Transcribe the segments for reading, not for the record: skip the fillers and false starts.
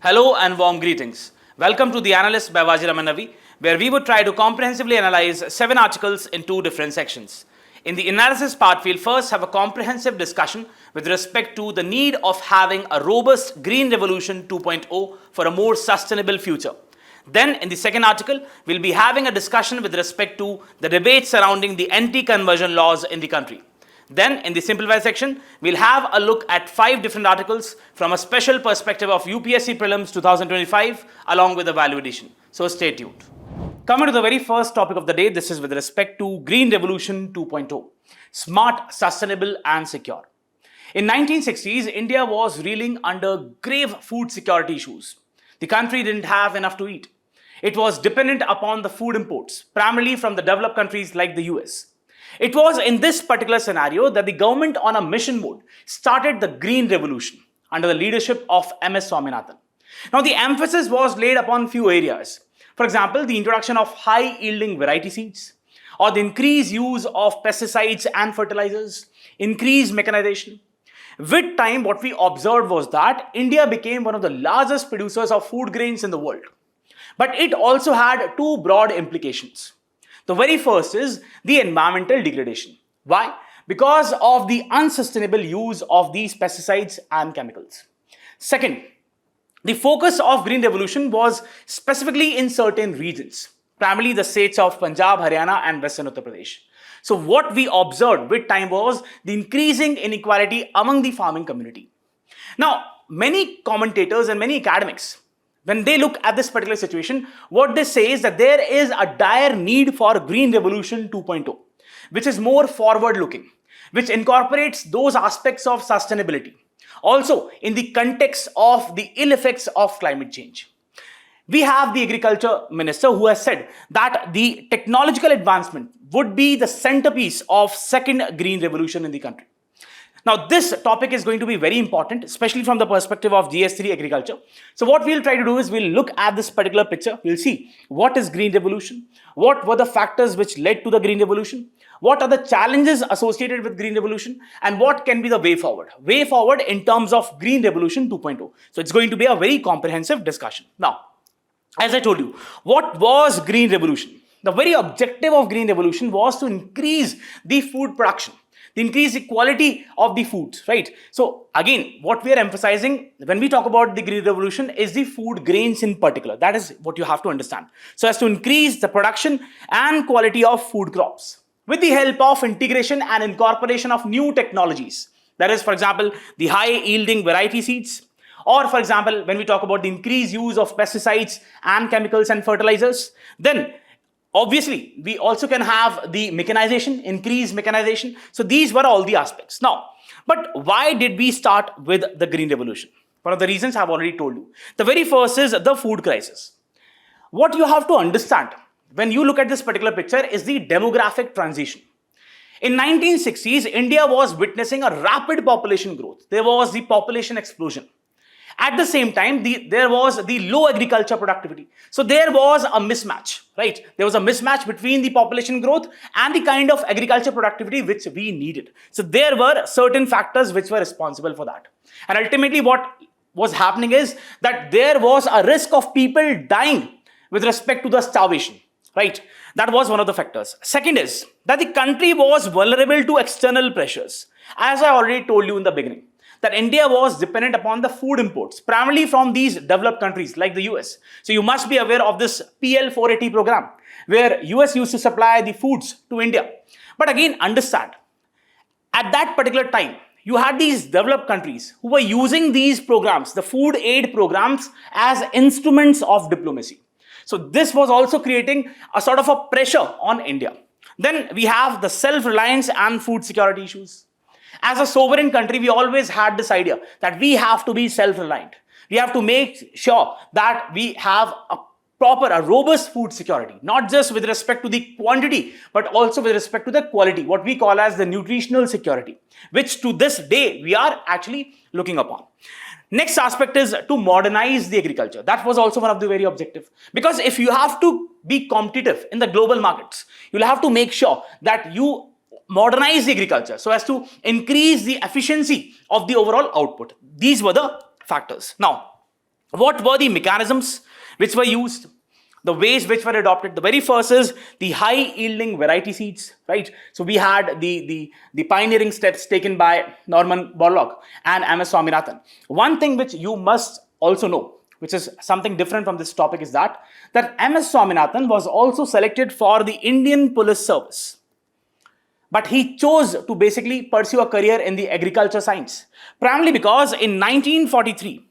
Hello and warm greetings. Welcome to the Analyst by Vajiram and Ravi, where we would try to comprehensively analyze 7 articles in 2 different sections. In the analysis part, we'll first have a comprehensive discussion with respect to the need of having a robust Green Revolution 2.0 for a more sustainable future. Then, in the second article, we'll be having a discussion with respect to the debate surrounding the anti-conversion laws in the country. Then, in the simplified section, we'll have a look at 5 different articles from a special perspective of UPSC Prelims 2025 along with a value addition. So, stay tuned. Coming to the very first topic of the day, this is with respect to Green Revolution 2.0, smart, sustainable and secure. In 1960s, India was reeling under grave food security issues. The country didn't have enough to eat. It was dependent upon the food imports, primarily from the developed countries like the US. It was in this particular scenario that the government on a mission mode started the Green Revolution under the leadership of MS Swaminathan. Now the emphasis was laid upon few areas. For example, the introduction of high yielding variety seeds, or the increased use of pesticides and fertilizers, increased mechanization. With time, what we observed was that India became one of the largest producers of food grains in the world. But it also had 2 broad implications. The very first is the environmental degradation. Why? Because of the unsustainable use of these pesticides and chemicals. Second, the focus of Green Revolution was specifically in certain regions, primarily the states of Punjab, Haryana and Western Uttar Pradesh. So what we observed with time was the increasing inequality among the farming community. Now, many commentators and many academics, when they look at this particular situation, what they say is that there is a dire need for Green Revolution 2.0, which is more forward-looking, which incorporates those aspects of sustainability, also in the context of the ill effects of climate change. We have the Agriculture Minister who has said that the technological advancement would be the centerpiece of second Green Revolution in the country. Now, this topic is going to be very important, especially from the perspective of GS3 agriculture. So what we'll try to do is we'll look at this particular picture. We'll see what is Green Revolution, what were the factors which led to the Green Revolution, what are the challenges associated with Green Revolution, and what can be the way forward. Way forward in terms of Green Revolution 2.0. So it's going to be a very comprehensive discussion. Now, as I told you, what was Green Revolution? The very objective of Green Revolution was to increase the food production, increase the quality of the foods, right? So again, what we are emphasizing when we talk about the Green Revolution is the food grains in particular. That is what you have to understand. So as to increase the production and quality of food crops with the help of integration and incorporation of new technologies. That is, for example, the high yielding variety seeds, or for example, when we talk about the increased use of pesticides and chemicals and fertilizers, then obviously, we also can have the mechanization, increased mechanization. So these were all the aspects. Now, but why did we start with the Green Revolution? One of the reasons I've already told you. The very first is the food crisis. What you have to understand when you look at this particular picture is the demographic transition. In 1960s, India was witnessing a rapid population growth. There was the population explosion. At the same time, there was the low agriculture productivity. So there was a mismatch, right? There was a mismatch between the population growth and the kind of agriculture productivity which we needed. So there were certain factors which were responsible for that. And ultimately what was happening is that there was a risk of people dying with respect to the starvation, right? That was one of the factors. Second is that the country was vulnerable to external pressures. As I already told you in the beginning, that India was dependent upon the food imports, primarily from these developed countries like the US. So you must be aware of this PL 480 program, where US used to supply the foods to India. But again, understand, at that particular time, you had these developed countries who were using these programs, the food aid programs, as instruments of diplomacy. So this was also creating a sort of a pressure on India. Then we have the self-reliance and food security issues. As a sovereign country, we always had this idea that we have to be self-reliant. We have to make sure that we have a robust food security, not just with respect to the quantity, but also with respect to the quality, what we call as the nutritional security, which to this day we are actually looking upon. Next aspect is to modernize the agriculture. That was also one of the very objective. Because if you have to be competitive in the global markets, you'll have to make sure that you modernize the agriculture so as to increase the efficiency of the overall output. These were the factors. Now, What were the mechanisms which were used? The ways which were adopted. The very first is the high yielding variety seeds, right? So we had the pioneering steps taken by Norman Borlaug and MS Swaminathan. One thing which you must also know, which is something different from this topic, is that MS Swaminathan was also selected for the Indian Police Service. But he chose to basically pursue a career in the agriculture science, primarily because in 1943,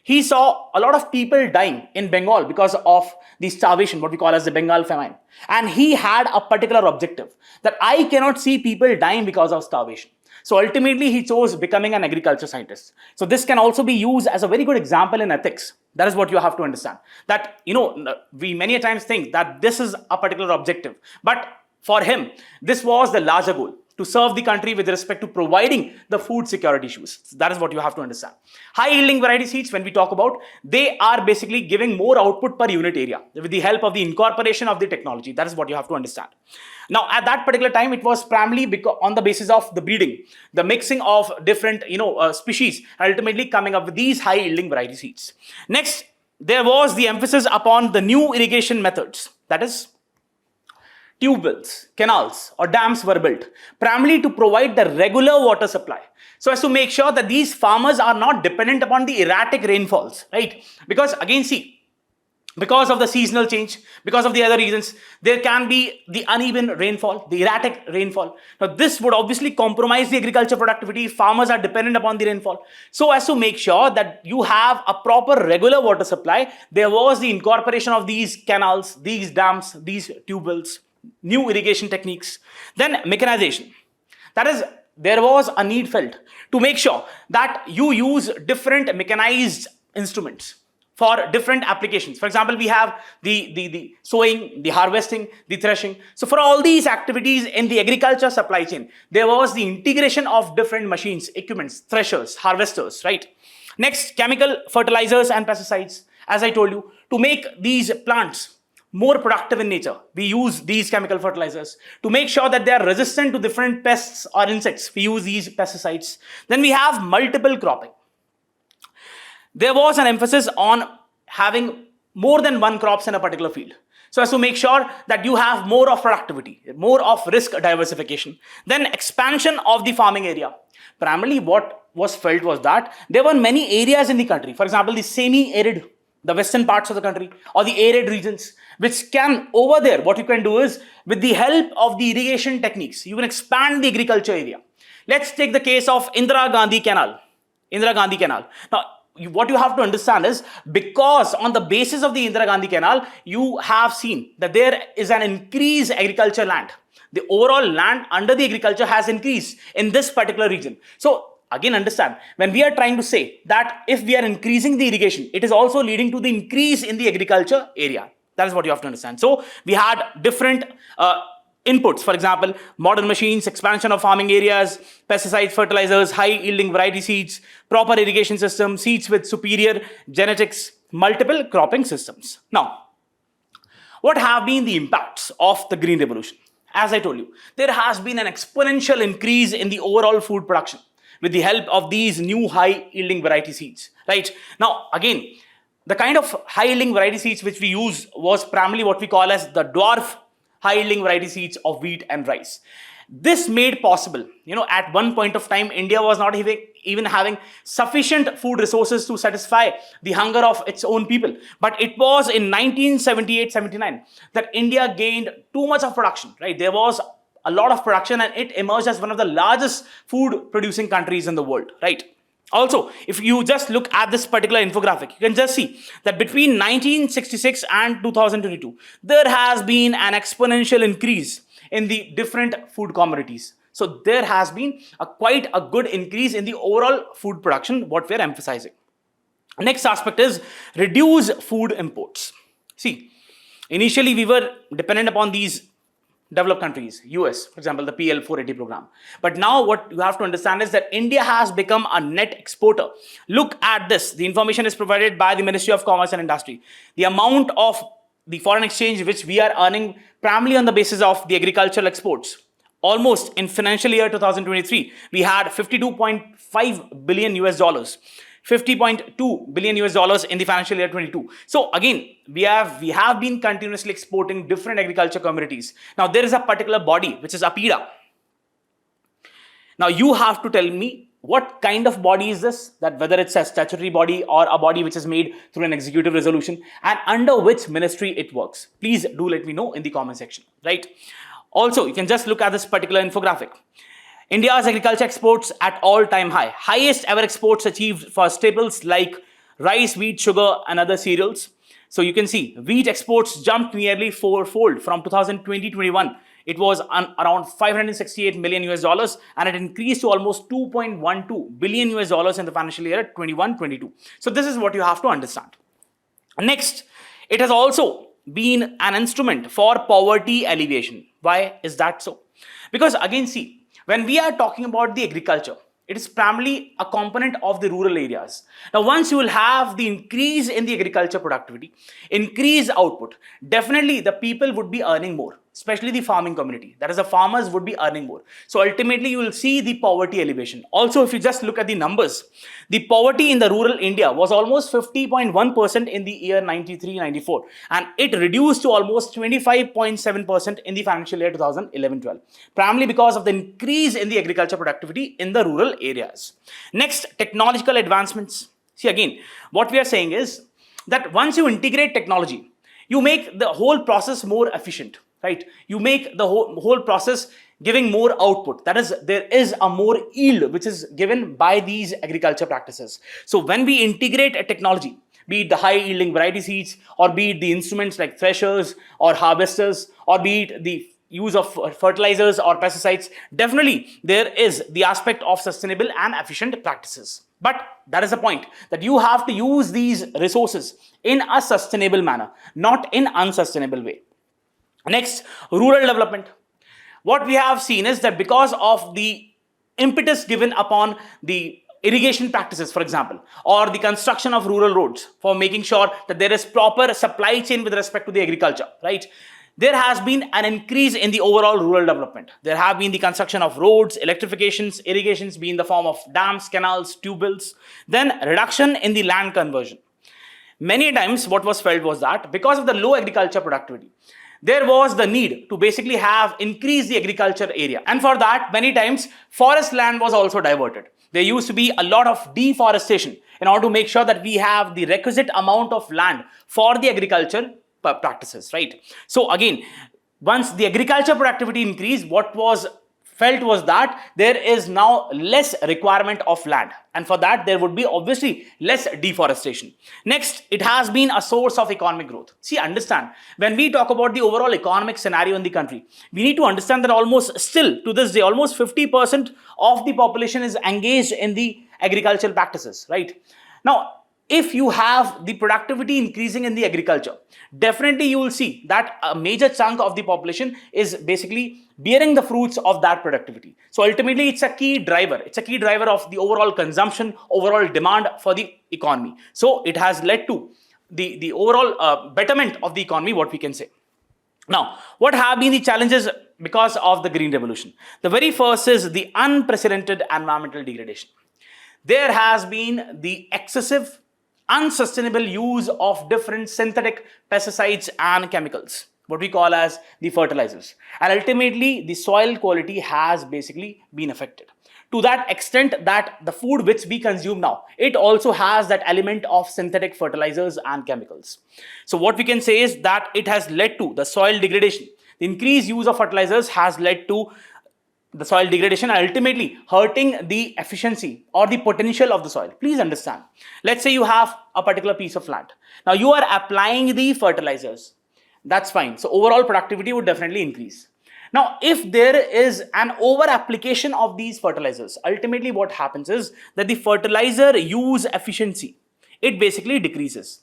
he saw a lot of people dying in Bengal because of the starvation, what we call as the Bengal famine. And he had a particular objective, that I cannot see people dying because of starvation. So ultimately, he chose becoming an agriculture scientist. So this can also be used as a very good example in ethics. That is what you have to understand. That, we many a times think that this is a particular objective. But for him, this was the larger goal, to serve the country with respect to providing the food security issues. That is what you have to understand. High yielding variety seeds, when we talk about, they are basically giving more output per unit area with the help of the incorporation of the technology. That is what you have to understand. Now, at that particular time, it was primarily on the basis of the breeding, the mixing of different species, ultimately coming up with these high yielding variety seeds. Next, there was the emphasis upon the new irrigation methods. That is, tube wells, canals or dams were built, primarily to provide the regular water supply, so as to make sure that these farmers are not dependent upon the erratic rainfalls, right? Because again, see, because of the seasonal change, because of the other reasons, there can be the uneven rainfall, the erratic rainfall. Now, this would obviously compromise the agriculture productivity if farmers are dependent upon the rainfall. So as to make sure that you have a proper regular water supply, there was the incorporation of these canals, these dams, these tube wells, new irrigation techniques. Then mechanization. That is, there was a need felt to make sure that you use different mechanized instruments for different applications. For example, we have the sowing, the harvesting, the threshing. So for all these activities in the agriculture supply chain, there was the integration of different machines, equipments, threshers, harvesters, right? Next, chemical fertilizers and pesticides. As I told you, to make these plants more productive in nature, we use these chemical fertilizers. To make sure that they are resistant to different pests or insects, we use these pesticides. Then we have multiple cropping. There was an emphasis on having more than one crops in a particular field, so as to make sure that you have more of productivity, more of risk diversification. Then expansion of the farming area. Primarily what was felt was that there were many areas in the country, for example, the semi-arid, the western parts of the country, or the arid regions, which can, over there, what you can do is, with the help of the irrigation techniques, you can expand the agriculture area. Let's take the case of Indira Gandhi Canal. Now, what you have to understand is, because on the basis of the Indira Gandhi Canal, you have seen that there is an increased agriculture land. The overall land under the agriculture has increased in this particular region. So again, understand, when we are trying to say that if we are increasing the irrigation, it is also leading to the increase in the agriculture area. That is what you have to understand. So we had different inputs, for example, modern machines, expansion of farming areas, pesticides, fertilizers, high yielding variety seeds, proper irrigation system, seeds with superior genetics, multiple cropping systems. Now, what have been the impacts of the Green Revolution? As I told you, there has been an exponential increase in the overall food production with the help of these new high yielding variety seeds, right? Now, again, the kind of high yielding variety seeds which we use was primarily what we call as the dwarf high yielding variety seeds of wheat and rice. This made possible, at one point of time, India was not even having sufficient food resources to satisfy the hunger of its own people. But it was in 1978-79 that India gained too much of production, right? There was a lot of production and it emerged as one of the largest food producing countries in the world, right? Also, if you just look at this particular infographic, you can just see that between 1966 and 2022, there has been an exponential increase in the different food commodities. So there has been quite a good increase in the overall food production, what we are emphasizing. Next aspect is reduce food imports. See, initially we were dependent upon these developed countries, US, for example, the PL 480 program. But now what you have to understand is that India has become a net exporter. Look at this. The information is provided by the Ministry of Commerce and Industry. The amount of the foreign exchange which we are earning primarily on the basis of the agricultural exports. Almost in financial year 2023, we had 52.5 billion US dollars. $50.2 billion US dollars in the financial year 22. So again, we have been continuously exporting different agriculture commodities. Now there is a particular body which is APIDA. Now you have to tell me what kind of body is this, that whether it's a statutory body or a body which is made through an executive resolution, and under which ministry it works. Please do let me know in the comment section, right? Also, you can just look at this particular infographic. India's agriculture exports at all-time high. Highest ever exports achieved for staples like rice, wheat, sugar, and other cereals. So you can see wheat exports jumped nearly fourfold from 2020-21. It was around 568 million US dollars, and it increased to almost 2.12 billion US dollars in the financial year 21-22. So this is what you have to understand. Next, it has also been an instrument for poverty alleviation. Why is that so? Because again, see, when we are talking about the agriculture, it is primarily a component of the rural areas. Now, once you will have the increase in the agriculture productivity, increase output, definitely the people would be earning more, especially the farming community. That is, the farmers would be earning more. So ultimately, you will see the poverty elevation. Also, if you just look at the numbers, the poverty in the rural India was almost 50.1% in the year 93-94, and it reduced to almost 25.7% in the financial year 2011-12, primarily because of the increase in the agriculture productivity in the rural areas. Next, technological advancements. See, again, what we are saying is that once you integrate technology, you make the whole process more efficient, right? You make the whole process giving more output. That is, there is a more yield which is given by these agriculture practices. So when we integrate a technology, be it the high yielding variety seeds, or be it the instruments like threshers or harvesters, or be it the use of fertilizers or pesticides, definitely there is the aspect of sustainable and efficient practices. But that is the point, that you have to use these resources in a sustainable manner, not in unsustainable way. Next, rural development. What we have seen is that because of the impetus given upon the irrigation practices, for example, or the construction of rural roads for making sure that there is proper supply chain with respect to the agriculture, right? There has been an increase in the overall rural development. There have been the construction of roads, electrifications, irrigations be in the form of dams, canals, tube wells, then reduction in the land conversion. Many times what was felt was that because of the low agriculture productivity, there was the need to basically have increased the agriculture area. And for that, many times forest land was also diverted. There used to be a lot of deforestation in order to make sure that we have the requisite amount of land for the agriculture practices, right? So again, once the agriculture productivity increased, what was felt was that there is now less requirement of land, and for that there would be obviously less deforestation. Next, it has been a source of economic growth. See, understand, when we talk about the overall economic scenario in the country, we need to understand that almost still to this day, almost 50% of the population is engaged in the agricultural practices, right? Now, if you have the productivity increasing in the agriculture, definitely you will see that a major chunk of the population is basically bearing the fruits of that productivity. So ultimately, it's a key driver. It's a key driver of the overall consumption, overall demand for the economy. So it has led to the overall betterment of the economy, what we can say. Now, what have been the challenges because of the Green Revolution? The very first is the unprecedented environmental degradation. There has been the excessive unsustainable use of different synthetic pesticides and chemicals, what we call as the fertilizers, and ultimately the soil quality has basically been affected to that extent that the food which we consume now, it also has that element of synthetic fertilizers and chemicals. So what we can say is that it has led to the soil degradation. The increased use of fertilizers has led to the soil degradation and ultimately hurting the efficiency or the potential of the soil. Please understand, let's say you have a particular piece of land. Now you are applying the fertilizers. That's fine. So overall productivity would definitely increase. Now, if there is an over application of these fertilizers, ultimately what happens is that the fertilizer use efficiency, it basically decreases.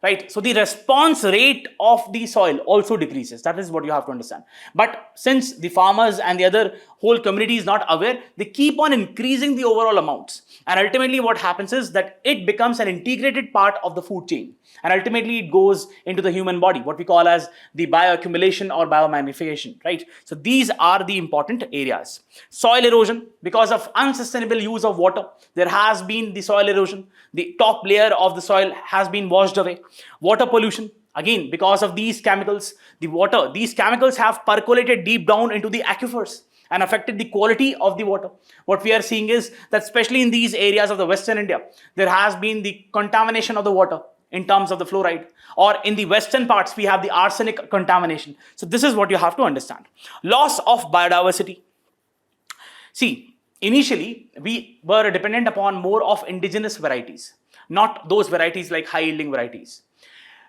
right? So the response rate of the soil also decreases. That is what you have to understand. But since the farmers and the other whole community is not aware, they keep on increasing the overall amounts. And ultimately what happens is that it becomes an integrated part of the food chain. And ultimately it goes into the human body, what we call as the bioaccumulation or biomagnification, right? So these are the important areas. Soil erosion, because of unsustainable use of water, there has been the soil erosion. The top layer of the soil has been washed away. Water pollution, again, because of these chemicals, these chemicals have percolated deep down into the aquifers and affected the quality of the water. What we are seeing is that especially in these areas of the Western India, there has been the contamination of the water in terms of the fluoride, or in the western parts we have the arsenic contamination. So this is what you have to understand. Loss of biodiversity. See, initially we were dependent upon more of indigenous varieties, not those varieties like high yielding varieties.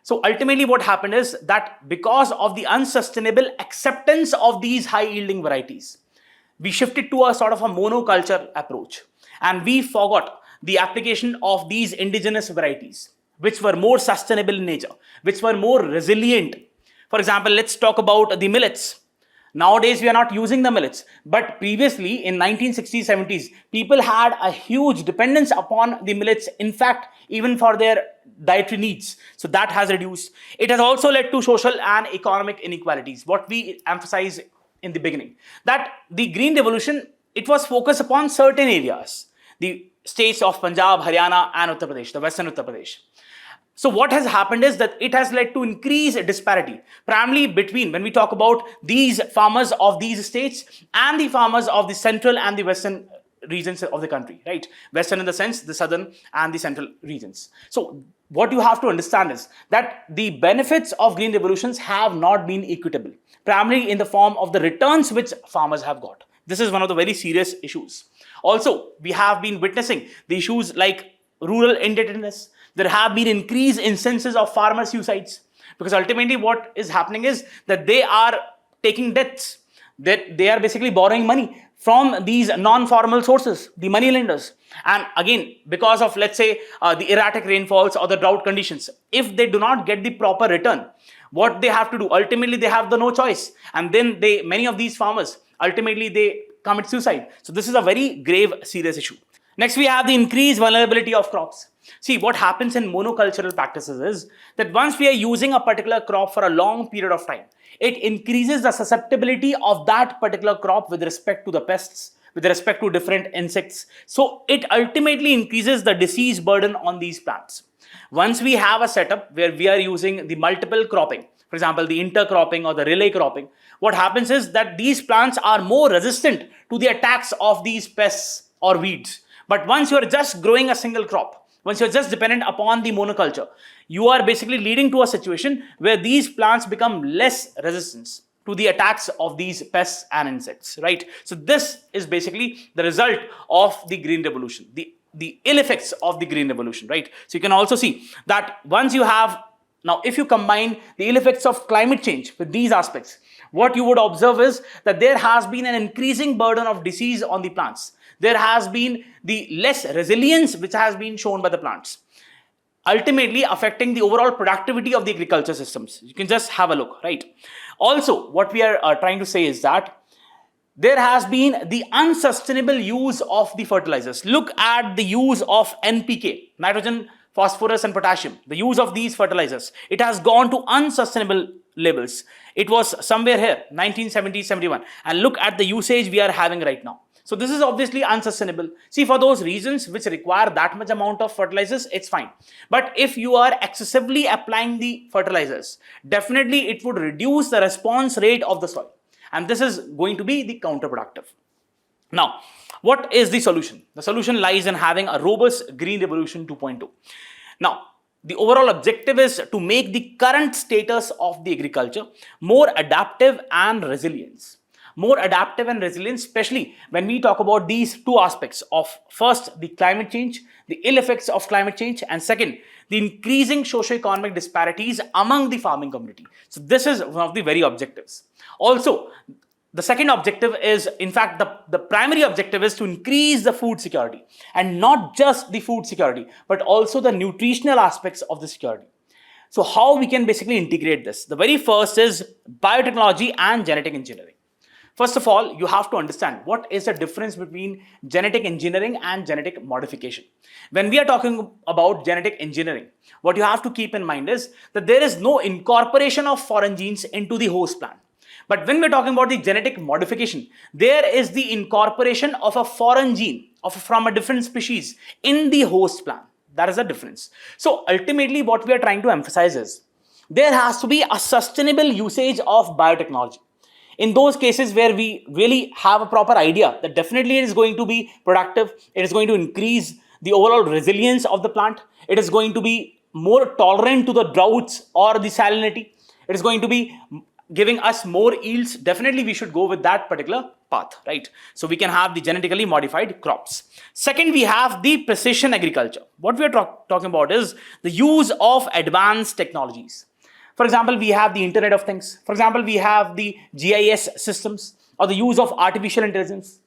So ultimately what happened is that because of the unsustainable acceptance of these high yielding varieties, we shifted to a sort of a monoculture approach, and we forgot the application of these indigenous varieties, which were more sustainable in nature, which were more resilient. For example, let's talk about the millets. Nowadays, we are not using the millets, but previously in 1960s, 70s, people had a huge dependence upon the millets, in fact, even for their dietary needs. So that has reduced. It has also led to social and economic inequalities, what we emphasize in the beginning, that the Green Revolution, it was focused upon certain areas, the states of Punjab, Haryana and Uttar Pradesh, the Western Uttar Pradesh. So what has happened is that it has led to increased disparity, primarily between, when we talk about these farmers of these states and the farmers of the central and the western regions of the country, right? Western in the sense, the southern and the central regions. So what you have to understand is that the benefits of green revolutions have not been equitable, primarily in the form of the returns which farmers have got. This is one of the very serious issues. Also, we have been witnessing the issues like rural indebtedness. There have been increased instances of farmer suicides, because ultimately what is happening is that they are taking debts, that they are basically borrowing money from these non-formal sources, the money lenders. And again, because of, let's say, the erratic rainfalls or the drought conditions, if they do not get the proper return, what they have to do, ultimately they have no choice. And then many of these farmers, ultimately they commit suicide. So this is a very grave, serious issue. Next, we have the increased vulnerability of crops. See, what happens in monocultural practices is that once we are using a particular crop for a long period of time, it increases the susceptibility of that particular crop with respect to the pests, with respect to different insects. So it ultimately increases the disease burden on these plants. Once we have a setup where we are using the multiple cropping, for example, the intercropping or the relay cropping, what happens is that these plants are more resistant to the attacks of these pests or weeds. But once you are just growing a single crop, once you're just dependent upon the monoculture, you are basically leading to a situation where these plants become less resistant to the attacks of these pests and insects, right? So this is basically the result of the green revolution, the ill effects of the green revolution, right? So you can also see that once you have, now if you combine the ill effects of climate change with these aspects, what you would observe is that there has been an increasing burden of disease on the plants. There has been the less resilience which has been shown by the plants, ultimately affecting the overall productivity of the agriculture systems. You can just have a look, right? Also, what we are trying to say is that there has been the unsustainable use of the fertilizers. Look at the use of NPK, nitrogen, phosphorus and potassium, the use of these fertilizers. It has gone to unsustainable levels. It was somewhere here, 1970, 71. And look at the usage we are having right now. So this is obviously unsustainable. See, for those reasons which require that much amount of fertilizers, it's fine. But if you are excessively applying the fertilizers, definitely it would reduce the response rate of the soil. And this is going to be the counterproductive. Now, what is the solution? The solution lies in having a robust Green Revolution 2.0. Now, the overall objective is to make the current status of the agriculture more adaptive and resilient. More adaptive and resilient, especially when we talk about these two aspects of, first, the climate change, the ill effects of climate change, and second, the increasing socio-economic disparities among the farming community. So this is one of the very objectives. Also, the second objective is, in fact, the primary objective is to increase the food security, and not just the food security, but also the nutritional aspects of the security. So how we can basically integrate this? The very first is biotechnology and genetic engineering. First of all, you have to understand what is the difference between genetic engineering and genetic modification. When we are talking about genetic engineering, what you have to keep in mind is that there is no incorporation of foreign genes into the host plant. But when we're talking about the genetic modification, there is the incorporation of a foreign gene from a different species in the host plant. That is the difference. So ultimately, what we are trying to emphasize is there has to be a sustainable usage of biotechnology. In those cases where we really have a proper idea that definitely it is going to be productive, it is going to increase the overall resilience of the plant, it is going to be more tolerant to the droughts or the salinity, it is going to be giving us more yields, definitely we should go with that particular path, right? So we can have the genetically modified crops. Second, we have the precision agriculture. What we are talking about is the use of advanced technologies. For example, we have the Internet of Things. For example, we have the GIS systems or the use of artificial intelligence.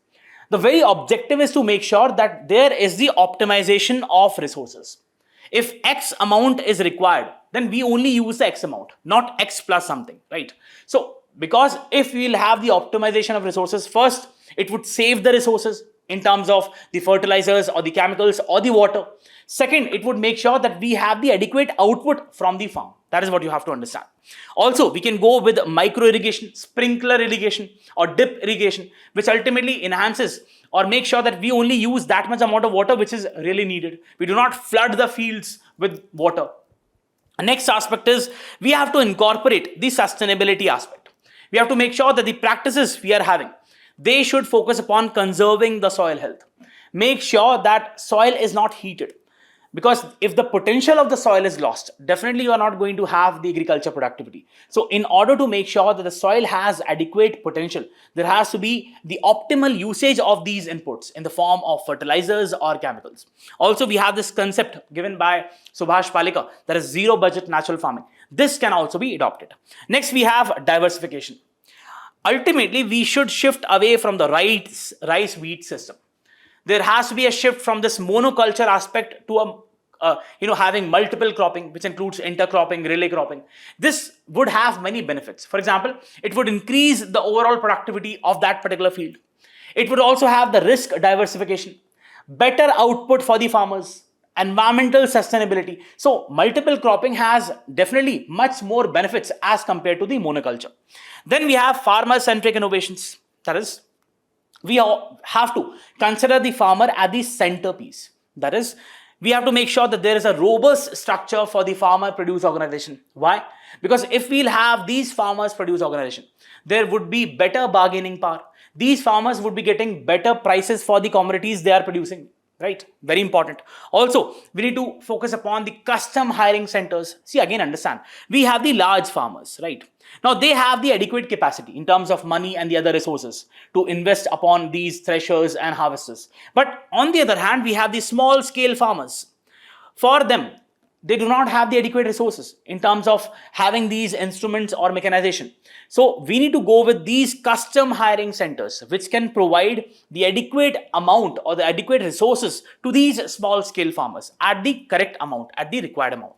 The very objective is to make sure that there is the optimization of resources. If X amount is required, then we only use the X amount, not X plus something, right? So, because if we'll have the optimization of resources, first, it would save the resources in terms of the fertilizers or the chemicals or the water. Second, it would make sure that we have the adequate output from the farm. That is what you have to understand. Also, we can go with micro irrigation, sprinkler irrigation, or dip irrigation, which ultimately enhances or make sure that we only use that much amount of water which is really needed. We do not flood the fields with water. The next aspect is we have to incorporate the sustainability aspect. We have to make sure that the practices we are having, they should focus upon conserving the soil health. Make sure that soil is not heated. Because if the potential of the soil is lost, definitely you are not going to have the agriculture productivity. So in order to make sure that the soil has adequate potential, there has to be the optimal usage of these inputs in the form of fertilizers or chemicals. Also, we have this concept given by Subhash Palekar, that is zero budget natural farming. This can also be adopted. Next, we have diversification. Ultimately, we should shift away from the rice wheat system. There has to be a shift from this monoculture aspect to having multiple cropping, which includes intercropping, relay cropping. This would have many benefits. For example, it would increase the overall productivity of that particular field. It would also have the risk diversification, better output for the farmers, environmental sustainability. So multiple cropping has definitely much more benefits as compared to the monoculture. Then we have farmer-centric innovations. That is, we have to consider the farmer as the centerpiece. That is, we have to make sure that there is a robust structure for the farmer produce organization. Why? Because if we'll have these farmers produce organization, there would be better bargaining power. These farmers would be getting better prices for the commodities they are producing. Right? Very important. Also, we need to focus upon the custom hiring centers. See, again, understand, we have the large farmers, right? Now, they have the adequate capacity in terms of money and the other resources to invest upon these threshers and harvesters. But on the other hand, we have the small scale farmers. For them, they do not have the adequate resources in terms of having these instruments or mechanization. So we need to go with these custom hiring centers, which can provide the adequate amount or the adequate resources to these small scale farmers at the correct amount, at the required amount.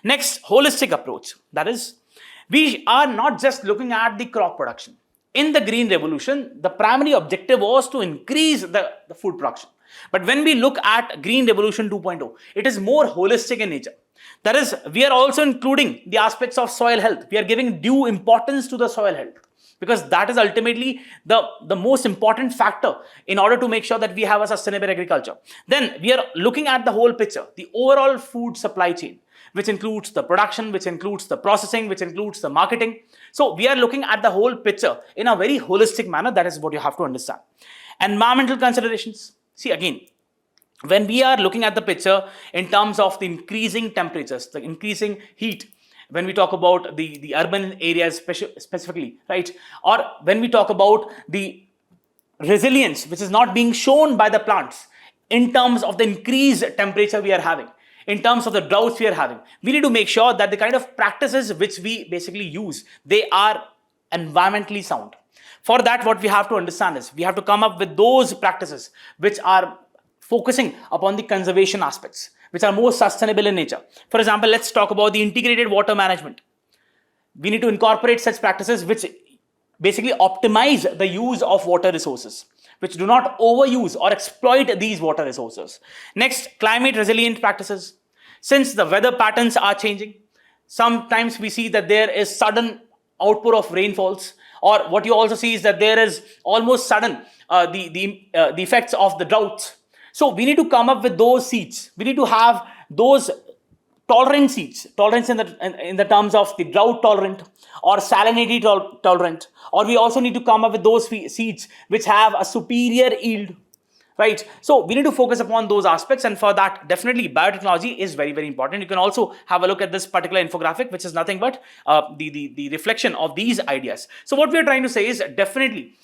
Next, holistic approach. That is, we are not just looking at the crop production. In the Green Revolution, the primary objective was to increase the food production. But when we look at Green Revolution 2.0, it is more holistic in nature. That is, we are also including the aspects of soil health. We are giving due importance to the soil health because that is ultimately the most important factor in order to make sure that we have a sustainable agriculture. Then we are looking at the whole picture, the overall food supply chain, which includes the production, which includes the processing, which includes the marketing. So we are looking at the whole picture in a very holistic manner. That is what you have to understand. Environmental considerations. See, again, when we are looking at the picture in terms of the increasing temperatures, the increasing heat, when we talk about the urban areas specifically, right? Or when we talk about the resilience, which is not being shown by the plants in terms of the increased temperature we are having, in terms of the droughts we are having, we need to make sure that the kind of practices which we basically use, they are environmentally sound. For that, what we have to understand is we have to come up with those practices which are focusing upon the conservation aspects, which are more sustainable in nature. For example, let's talk about the integrated water management. We need to incorporate such practices which basically optimize the use of water resources, which do not overuse or exploit these water resources. Next, climate resilient practices. Since the weather patterns are changing, sometimes we see that there is sudden outpour of rainfalls, or what you also see is that there is almost sudden the effects of the droughts. So we need to come up with those seeds. We need to have those tolerant seeds, tolerance in the terms of the drought tolerant or salinity tolerant, or we also need to come up with those seeds which have a superior yield, right? So we need to focus upon those aspects, and for that definitely biotechnology is very, very important. You can also have a look at this particular infographic, which is nothing but the reflection of these ideas. So what we are trying to say is definitely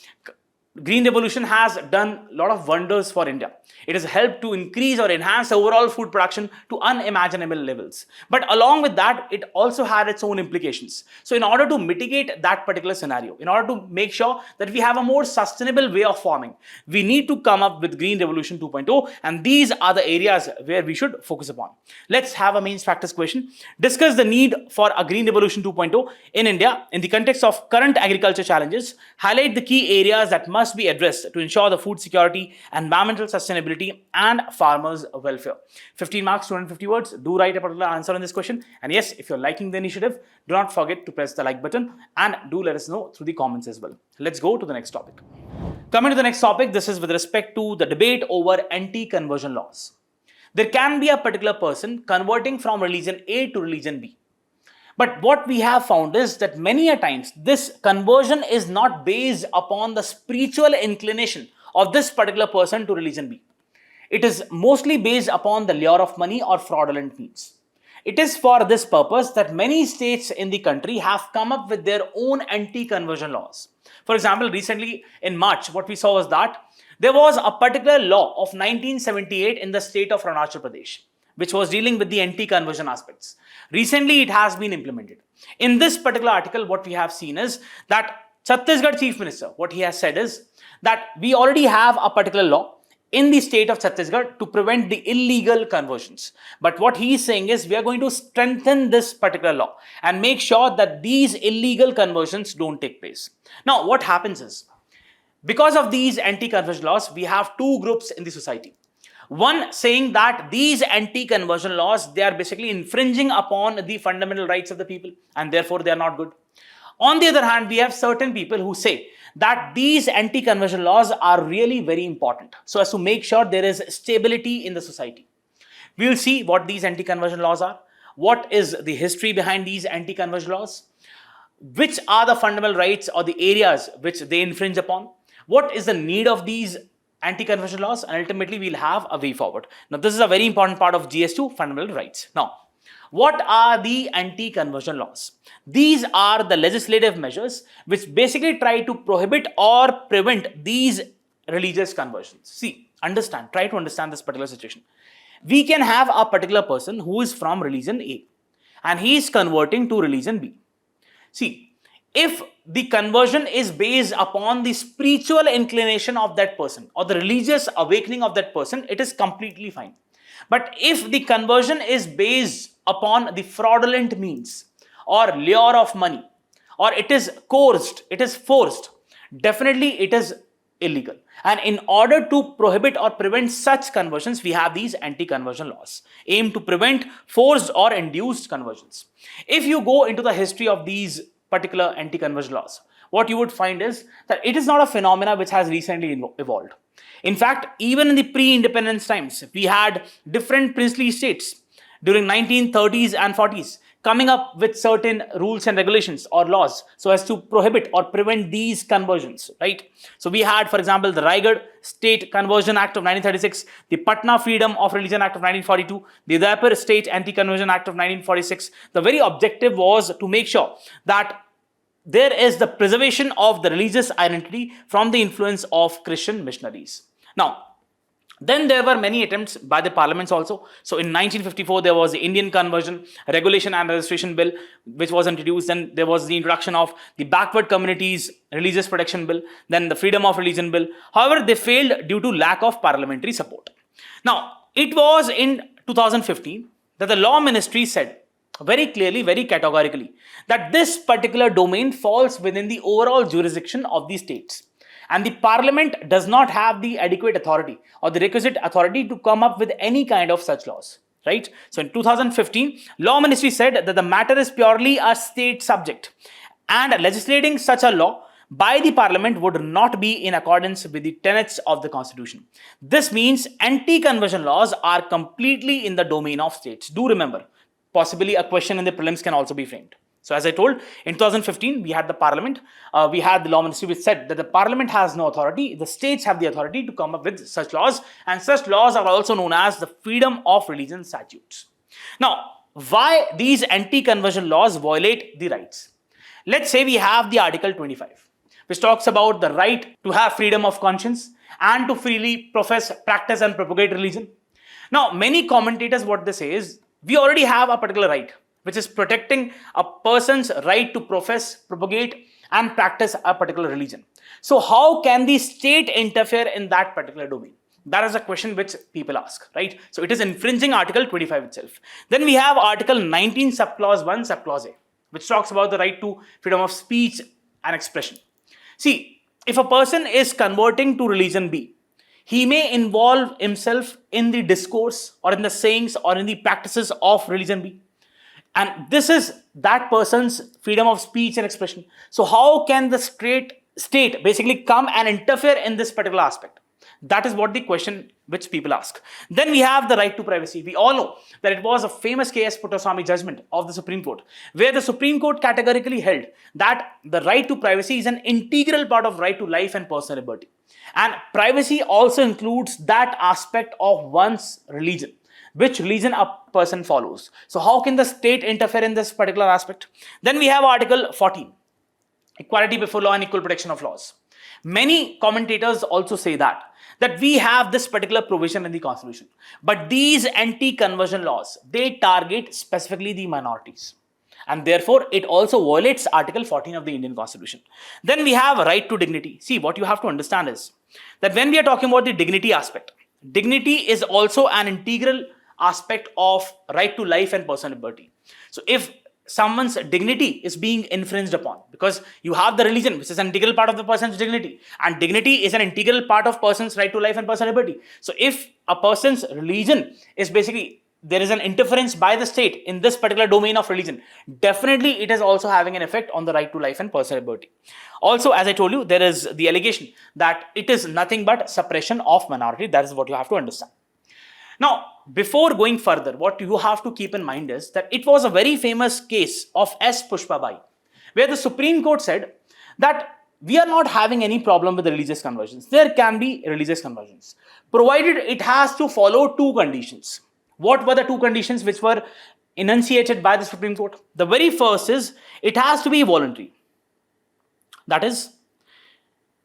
green revolution has done a lot of wonders for India. It has helped to increase or enhance overall food production to unimaginable levels. But along with that, it also had its own implications. So in order to mitigate that particular scenario, in order to make sure that we have a more sustainable way of farming, we need to come up with Green Revolution 2.0, and these are the areas where we should focus upon. Let's have a mains practice question. Discuss the need for a Green Revolution 2.0 in India in the context of current agriculture challenges. Highlight the key areas that must be addressed to ensure the food security, environmental sustainability, and farmers' welfare. 15 marks, 250 words. Do write a particular answer on this question. And yes, if you're liking the initiative, do not forget to press the like button and do let us know through the comments as well. Let's go to the next topic. Coming to the next topic, this is with respect to the debate over anti-conversion laws. There can be a particular person converting from religion A to religion B. But what we have found is that many a times this conversion is not based upon the spiritual inclination of this particular person to religion B. It is mostly based upon the lure of money or fraudulent means. It is for this purpose that many states in the country have come up with their own anti-conversion laws. For example, recently in March, what we saw was that there was a particular law of 1978 in the state of Arunachal Pradesh, which was dealing with the anti-conversion aspects. Recently, it has been implemented. In this particular article, what we have seen is that Chhattisgarh Chief Minister, what he has said is that we already have a particular law in the state of Chhattisgarh to prevent the illegal conversions. But what he is saying is we are going to strengthen this particular law and make sure that these illegal conversions don't take place. Now, what happens is, because of these anti-conversion laws, we have two groups in the society. One saying that these anti-conversion laws, they are basically infringing upon the fundamental rights of the people and therefore they are not good. On the other hand, we have certain people who say that these anti-conversion laws are really very important so as to make sure there is stability in the society. We will see what these anti-conversion laws are, what is the history behind these anti-conversion laws, which are the fundamental rights or the areas which they infringe upon, what is the need of these anti-conversion laws, and ultimately we'll have a way forward. Now, this is a very important part of GS2, fundamental rights. Now, what are the anti-conversion laws? These are the legislative measures which basically try to prohibit or prevent these religious conversions. See, try to understand this particular situation. We can have a particular person who is from religion A and he is converting to religion B. See, if the conversion is based upon the spiritual inclination of that person or the religious awakening of that person, it is completely fine. But if the conversion is based upon the fraudulent means or lure of money, or it is coerced, it is forced, definitely it is illegal. And in order to prohibit or prevent such conversions, we have these anti-conversion laws aimed to prevent forced or induced conversions. If you go into the history of these particular anti-conversion laws, what you would find is that it is not a phenomena which has recently evolved. In fact, even in the pre-independence times, we had different princely states during 1930s and 40s coming up with certain rules and regulations or laws so as to prohibit or prevent these conversions, right? So we had, for example, the Raigad State Conversion Act of 1936, the Patna Freedom of Religion Act of 1942, the Udaipur State Anti-Conversion Act of 1946. The very objective was to make sure that there is the preservation of the religious identity from the influence of Christian missionaries. Now, then there were many attempts by the parliaments also. So in 1954, there was the Indian Conversion Regulation and Registration Bill, which was introduced. Then there was the introduction of the Backward Communities Religious Protection Bill, then the Freedom of Religion Bill. However, they failed due to lack of parliamentary support. Now, it was in 2015, that the law ministry said very clearly, very categorically, that this particular domain falls within the overall jurisdiction of the states. And the parliament does not have the adequate authority or the requisite authority to come up with any kind of such laws. Right? So in 2015, law ministry said that the matter is purely a state subject, and legislating such a law by the parliament would not be in accordance with the tenets of the constitution. This means anti-conversion laws are completely in the domain of states. Do remember, possibly a question in the prelims can also be framed. So as I told, in 2015, we had the parliament, we had the law ministry which said that the parliament has no authority, the states have the authority to come up with such laws, and such laws are also known as the freedom of religion statutes. Now, why these anti-conversion laws violate the rights? Let's say we have the Article 25, which talks about the right to have freedom of conscience and to freely profess, practice and propagate religion. Now, many commentators, what they say is, we already have a particular right, which is protecting a person's right to profess, propagate and practice a particular religion. So how can the state interfere in that particular domain? That is a question which people ask, right? So it is infringing Article 25 itself. Then we have Article 19, subclause 1, subclause A, which talks about the right to freedom of speech and expression. See, if a person is converting to religion B, he may involve himself in the discourse or in the sayings or in the practices of religion B. And this is that person's freedom of speech and expression. So how can the state basically come and interfere in this particular aspect? That is what the question which people ask. Then we have the right to privacy. We all know that it was a famous K.S. Puttaswamy judgment of the Supreme Court, where the Supreme Court categorically held that the right to privacy is an integral part of right to life and personal liberty. And privacy also includes that aspect of one's religion, which religion a person follows. So how can the state interfere in this particular aspect? Then we have Article 14, equality before law and equal protection of laws. Many commentators also say that we have this particular provision in the constitution, but these anti-conversion laws, they target specifically the minorities, and therefore it also violates Article 14 of the Indian Constitution. Then we have a right to dignity. See, what you have to understand is that when we are talking about the dignity aspect, dignity is also an integral aspect of right to life and personal liberty. So if someone's dignity is being infringed upon, because you have the religion, which is an integral part of the person's dignity, and dignity is an integral part of person's right to life and personal liberty. So if a person's religion is basically, there is an interference by the state in this particular domain of religion, definitely it is also having an effect on the right to life and personal liberty. Also, as I told you, there is the allegation that it is nothing but suppression of minority. That is what you have to understand. Now, before going further, what you have to keep in mind is that it was a very famous case of S. Pushpabai, where the Supreme Court said that we are not having any problem with the religious conversions. There can be religious conversions, provided it has to follow two conditions. What were the two conditions which were enunciated by the Supreme Court? The very first is, it has to be voluntary. That is,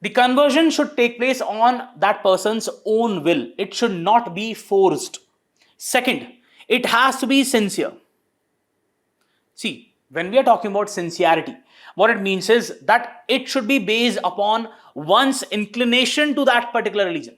the conversion should take place on that person's own will. It should not be forced. Second, it has to be sincere. See, when we are talking about sincerity, what it means is that it should be based upon one's inclination to that particular religion,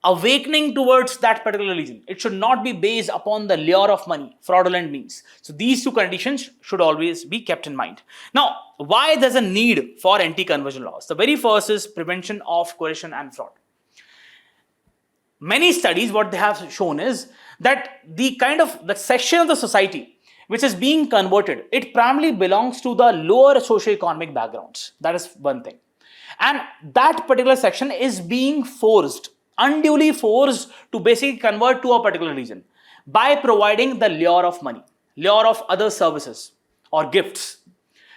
awakening towards that particular religion. It should not be based upon the lure of money, fraudulent means. So these two conditions should always be kept in mind. Now, why there's a need for anti-conversion laws? The very first is prevention of coercion and fraud. Many studies, what they have shown is that the section of the society which is being converted, it primarily belongs to the lower socioeconomic backgrounds. That is one thing. And that particular section is being forced, unduly forced to basically convert to a particular religion by providing the lure of money, lure of other services or gifts.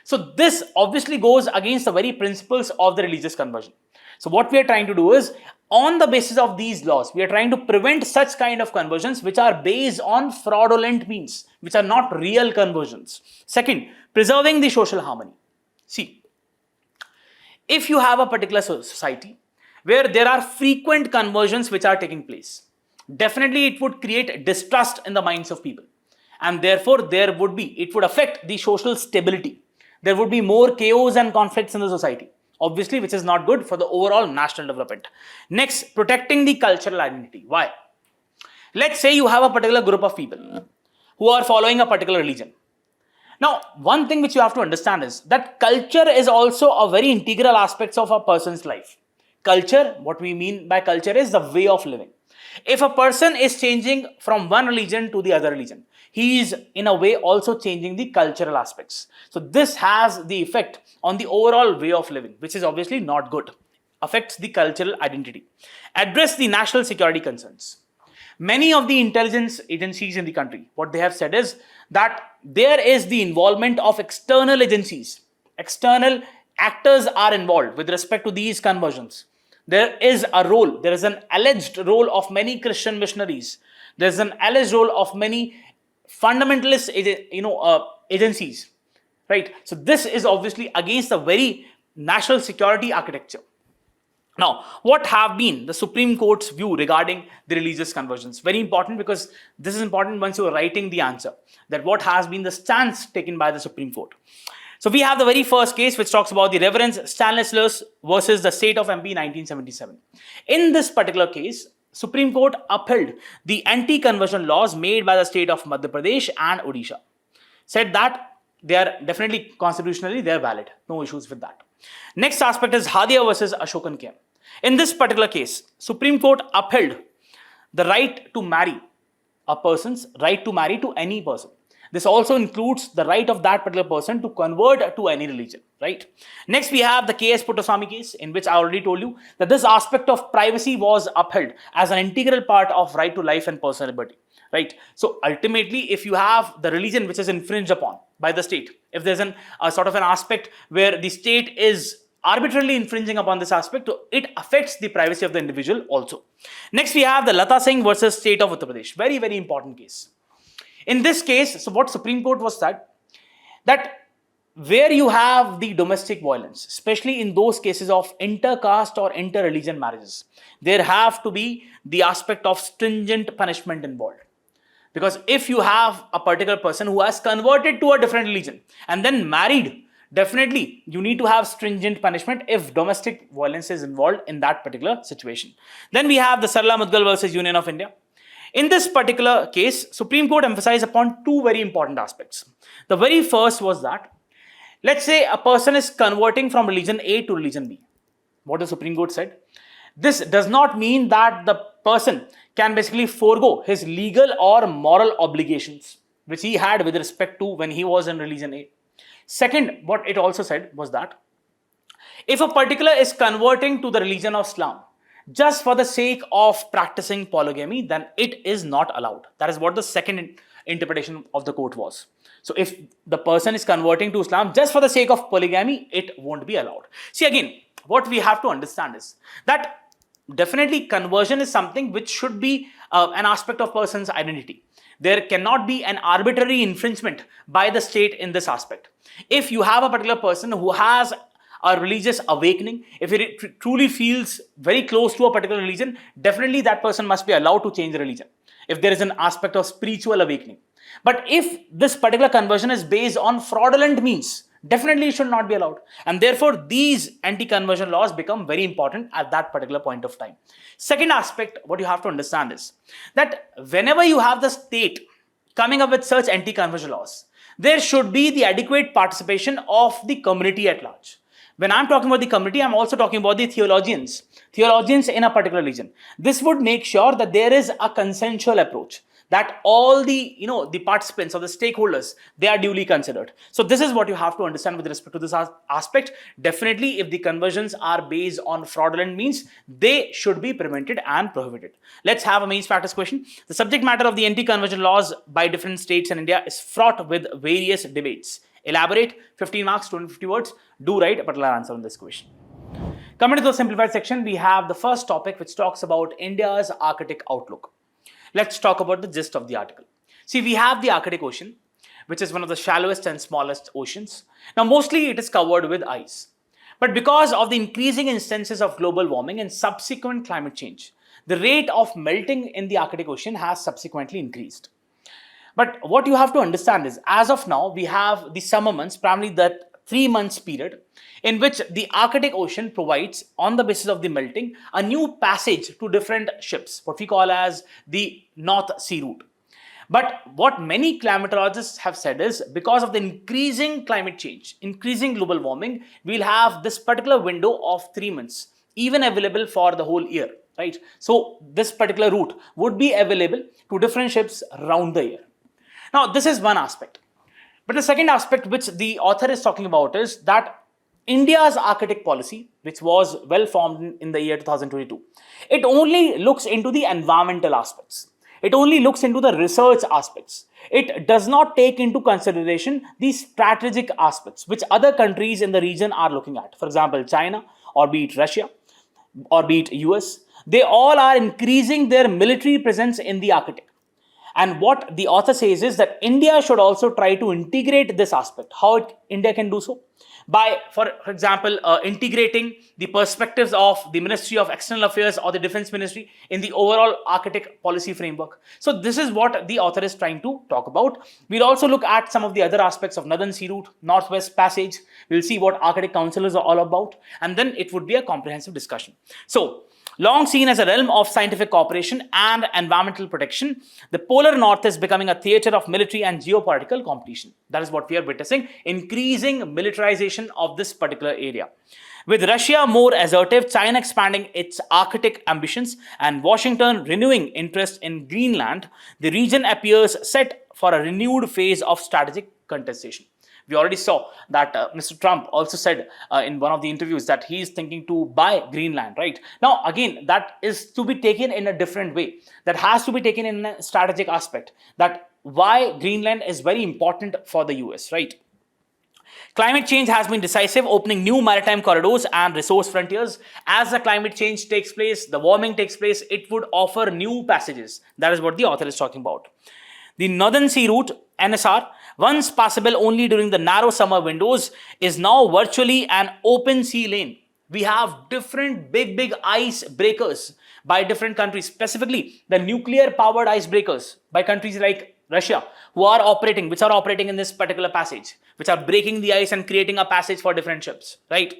So this obviously goes against the very principles of the religious conversion. So what we are trying to do is, on the basis of these laws, we are trying to prevent such kind of conversions which are based on fraudulent means, which are not real conversions. Second, preserving the social harmony. See, if you have a particular society where there are frequent conversions which are taking place, definitely it would create distrust in the minds of people. And therefore, it would affect the social stability. There would be more chaos and conflicts in the society, obviously, which is not good for the overall national development. Next, protecting the cultural identity. Why? Let's say you have a particular group of people who are following a particular religion. Now, one thing which you have to understand is that culture is also a very integral aspect of a person's life. Culture, what we mean by culture is the way of living. If a person is changing from one religion to the other religion, he is in a way also changing the cultural aspects. So this has the effect on the overall way of living, which is obviously not good. Affects the cultural identity. Address the national security concerns. Many of the intelligence agencies in the country, what they have said is that there is the involvement of external agencies. External actors are involved with respect to these conversions. There is a role, there is an alleged role of many Christian missionaries. There is an alleged role of many fundamentalist agencies, right? So this is obviously against the very national security architecture. Now, what have been the Supreme Court's view regarding the religious conversions? Very important, because this is important once you are writing the answer, that what has been the stance taken by the Supreme Court. So we have the very first case which talks about the Reverend Stanislaus versus the state of MP 1977. In this particular case, Supreme Court upheld the anti-conversion laws made by the state of Madhya Pradesh and Odisha. Said that they are definitely constitutionally, they are valid. No issues with that. Next aspect is Hadia versus Ashokan Kem. In this particular case, Supreme Court upheld the right to marry, a person's right to marry to any person. This also includes the right of that particular person to convert to any religion, right? Next, we have the K.S. Puttaswamy case, in which I already told you that this aspect of privacy was upheld as an integral part of right to life and personal liberty, right? So ultimately, if you have the religion which is infringed upon by the state, if there's a sort of an aspect where the state is arbitrarily infringing upon this aspect, it affects the privacy of the individual also. Next, we have the Lata Singh versus state of Uttar Pradesh. Very, very important case. In this case, so what Supreme Court was that where you have the domestic violence, especially in those cases of inter-caste or inter-religion marriages, there have to be the aspect of stringent punishment involved. Because if you have a particular person who has converted to a different religion and then married, definitely you need to have stringent punishment if domestic violence is involved in that particular situation. Then we have the Sarla Mudgal versus Union of India. In this particular case, Supreme Court emphasized upon two very important aspects. The very first was that, let's say a person is converting from religion A to religion B. What the Supreme Court said? This does not mean that the person can basically forego his legal or moral obligations, which he had with respect to when he was in religion A. Second, what it also said was that if a particular is converting to the religion of Islam just for the sake of practicing polygamy, then it is not allowed. That is what the second interpretation of the court was. So if the person is converting to Islam just for the sake of polygamy, it won't be allowed. See, again, what we have to understand is that definitely conversion is something which should be an aspect of person's identity. There cannot be an arbitrary infringement by the state in this aspect. If you have a particular person who has a religious awakening, if he truly feels very close to a particular religion, definitely that person must be allowed to change religion if there is an aspect of spiritual awakening. But if this particular conversion is based on fraudulent means, definitely it should not be allowed. And therefore, these anti-conversion laws become very important at that particular point of time. Second aspect, what you have to understand is that whenever you have the state coming up with such anti-conversion laws, there should be the adequate participation of the community at large. When I'm talking about the community, I'm also talking about the theologians in a particular religion. This would make sure that there is a consensual approach, that all the participants or the stakeholders, they are duly considered. So this is what you have to understand with respect to this aspect. Definitely, if the conversions are based on fraudulent means, they should be prevented and prohibited. Let's have a mains practice question. The subject matter of the anti-conversion laws by different states in India is fraught with various debates. Elaborate, 15 marks, 250 words. Do write a particular answer on this question. Coming to the simplified section, we have the first topic which talks about India's Arctic outlook. Let's talk about the gist of the article. See, we have the Arctic Ocean, which is one of the shallowest and smallest oceans. Now, mostly it is covered with ice. But because of the increasing instances of global warming and subsequent climate change, the rate of melting in the Arctic Ocean has subsequently increased. But what you have to understand is, as of now, we have the summer months, primarily that 3 months period in which the Arctic Ocean provides, on the basis of the melting, a new passage to different ships, what we call as the North Sea route. But what many climatologists have said is, because of the increasing climate change, increasing global warming, we'll have this particular window of 3 months, even available for the whole year, right? So this particular route would be available to different ships around the year. Now, this is one aspect. But the second aspect which the author is talking about is that India's Arctic policy, which was well formed in the year 2022, it only looks into the environmental aspects. It only looks into the research aspects. It does not take into consideration the strategic aspects which other countries in the region are looking at. For example, China, or be it Russia, or be it US, they all are increasing their military presence in the Arctic. And what the author says is that India should also try to integrate this aspect. How India can do so? By, for example, integrating the perspectives of the Ministry of External Affairs or the Defense Ministry in the overall Arctic policy framework. So this is what the author is trying to talk about. We'll also look at some of the other aspects of Northern Sea Route, Northwest Passage. We'll see what Arctic Council is all about, and then it would be a comprehensive discussion. So, long seen as a realm of scientific cooperation and environmental protection, the polar north is becoming a theater of military and geopolitical competition. That is what we are witnessing, increasing militarization of this particular area. With Russia more assertive, China expanding its Arctic ambitions, and Washington renewing interest in Greenland, the region appears set for a renewed phase of strategic contestation. We already saw that Mr. Trump also said in one of the interviews that he is thinking to buy Greenland, right? Now, again, that is to be taken in a different way. That has to be taken in a strategic aspect, that why Greenland is very important for the US, right? Climate change has been decisive, opening new maritime corridors and resource frontiers. As the climate change takes place, the warming takes place, it would offer new passages. That is what the author is talking about. The Northern Sea Route, NSR, once passable only during the narrow summer windows, is now virtually an open sea lane. We have different big ice breakers by different countries, specifically the nuclear powered icebreakers by countries like Russia, which are operating in this particular passage, which are breaking the ice and creating a passage for different ships, right?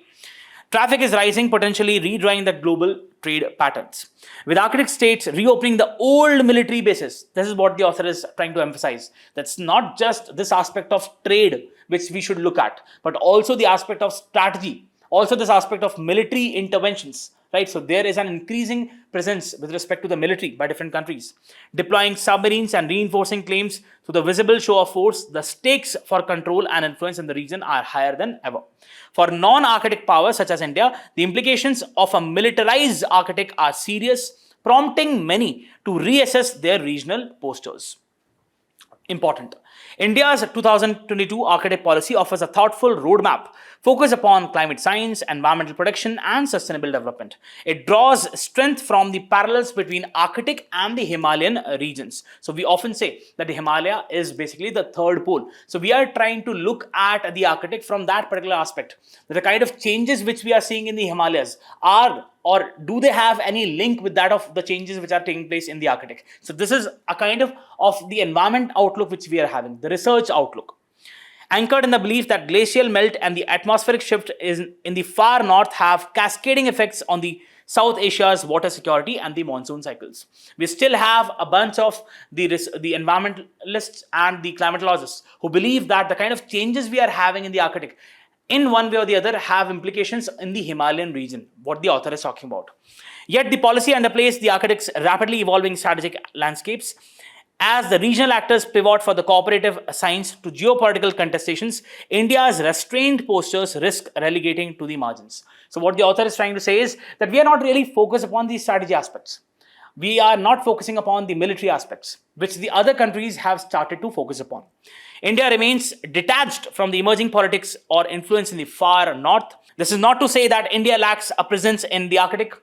Traffic is rising, potentially redrawing the global trade patterns. With Arctic states reopening the old military bases, this is what the author is trying to emphasize. That's not just this aspect of trade which we should look at, but also the aspect of strategy, also this aspect of military interventions, right? So there is an increasing presence with respect to the military by different countries. Deploying submarines and reinforcing claims to the visible show of force, the stakes for control and influence in the region are higher than ever. For non-Arctic powers such as India, the implications of a militarized Arctic are serious, prompting many to reassess their regional postures. Important. India's 2022 Arctic policy offers a thoughtful roadmap focused upon climate science, environmental protection, and sustainable development. It draws strength from the parallels between Arctic and the Himalayan regions. So we often say that the Himalaya is basically the third pole. So we are trying to look at the Arctic from that particular aspect. The kind of changes which we are seeing in the Himalayas are, or do they have any link with that of the changes which are taking place in the Arctic? So this is a kind of the environment outlook which we are having, the research outlook. Anchored in the belief that glacial melt and the atmospheric shift in the far north have cascading effects on the South Asia's water security and the monsoon cycles. We still have a bunch of the environmentalists and the climatologists who believe that the kind of changes we are having in the Arctic, in one way or the other, have implications in the Himalayan region, what the author is talking about. Yet the policy underplays the Arctic's rapidly evolving strategic landscapes. As the regional actors pivot for the cooperative science to geopolitical contestations, India's restrained postures risk relegating to the margins. So what the author is trying to say is that we are not really focused upon these strategy aspects. We are not focusing upon the military aspects, which the other countries have started to focus upon. India remains detached from the emerging politics or influence in the far north. This is not to say that India lacks a presence in the Arctic.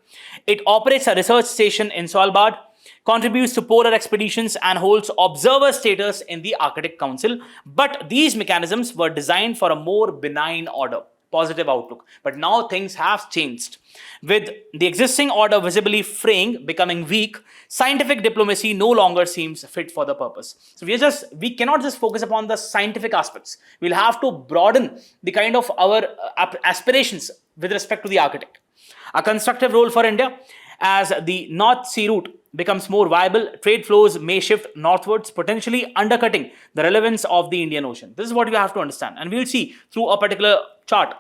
It operates a research station in Svalbard, contributes to polar expeditions, and holds observer status in the Arctic Council. But these mechanisms were designed for a more benign order. positive outlook. But now things have changed. With the existing order visibly fraying, becoming weak, scientific diplomacy no longer seems fit for the purpose. So we cannot just focus upon the scientific aspects. We'll have to broaden the kind of our aspirations with respect to the Arctic. A constructive role for India: as the North Sea route becomes more viable, trade flows may shift northwards, potentially undercutting the relevance of the Indian Ocean. This is what you have to understand. And we'll see through a particular chart,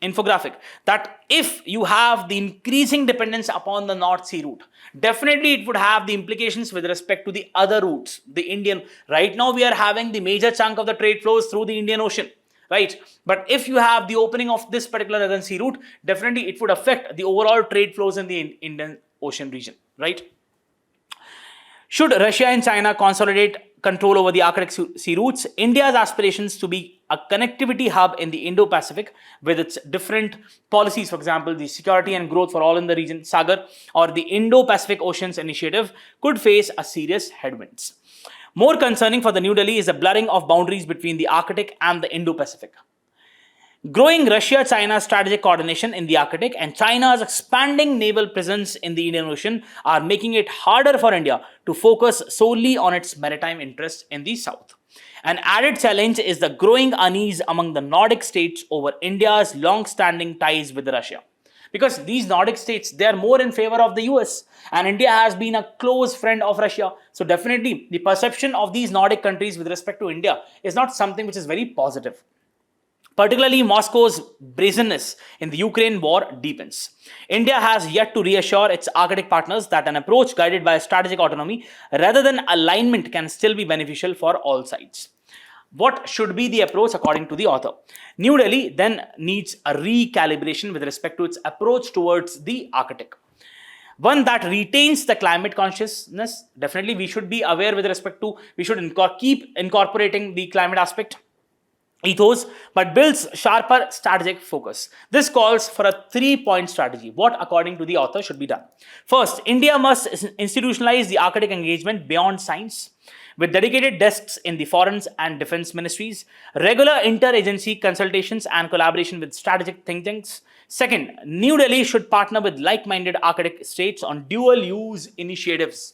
infographic, that if you have the increasing dependence upon the North Sea route, definitely it would have the implications with respect to the other routes, the Indian. Right now we are having the major chunk of the trade flows through the Indian Ocean, right? But if you have the opening of this particular Northern Sea route, definitely it would affect the overall trade flows in the Indian Ocean region, right? Should Russia and China consolidate control over the Arctic Sea routes, India's aspirations to be a connectivity hub in the Indo-Pacific with its different policies, for example, the security and growth for all in the region, SAGAR, or the Indo-Pacific Oceans Initiative, could face a serious headwinds. More concerning for the New Delhi is the blurring of boundaries between the Arctic and the Indo-Pacific. Growing Russia-China strategic coordination in the Arctic and China's expanding naval presence in the Indian Ocean are making it harder for India to focus solely on its maritime interests in the south. An added challenge is the growing unease among the Nordic states over India's long-standing ties with Russia. Because these Nordic states, they are more in favor of the US, and India has been a close friend of Russia. So definitely the perception of these Nordic countries with respect to India is not something which is very positive. Particularly, Moscow's brazenness in the Ukraine war deepens. India has yet to reassure its Arctic partners that an approach guided by strategic autonomy rather than alignment can still be beneficial for all sides. What should be the approach according to the author? New Delhi then needs a recalibration with respect to its approach towards the Arctic. One that retains the climate consciousness. Definitely, we should be aware with respect to, we should keep incorporating the climate aspect ethos, but builds sharper strategic focus. This calls for a 3-point strategy. What, according to the author, should be done? First, India must institutionalize the Arctic engagement beyond science, with dedicated desks in the foreign and defense ministries, regular interagency consultations and collaboration with strategic think tanks. Second, New Delhi should partner with like-minded Arctic states on dual-use initiatives,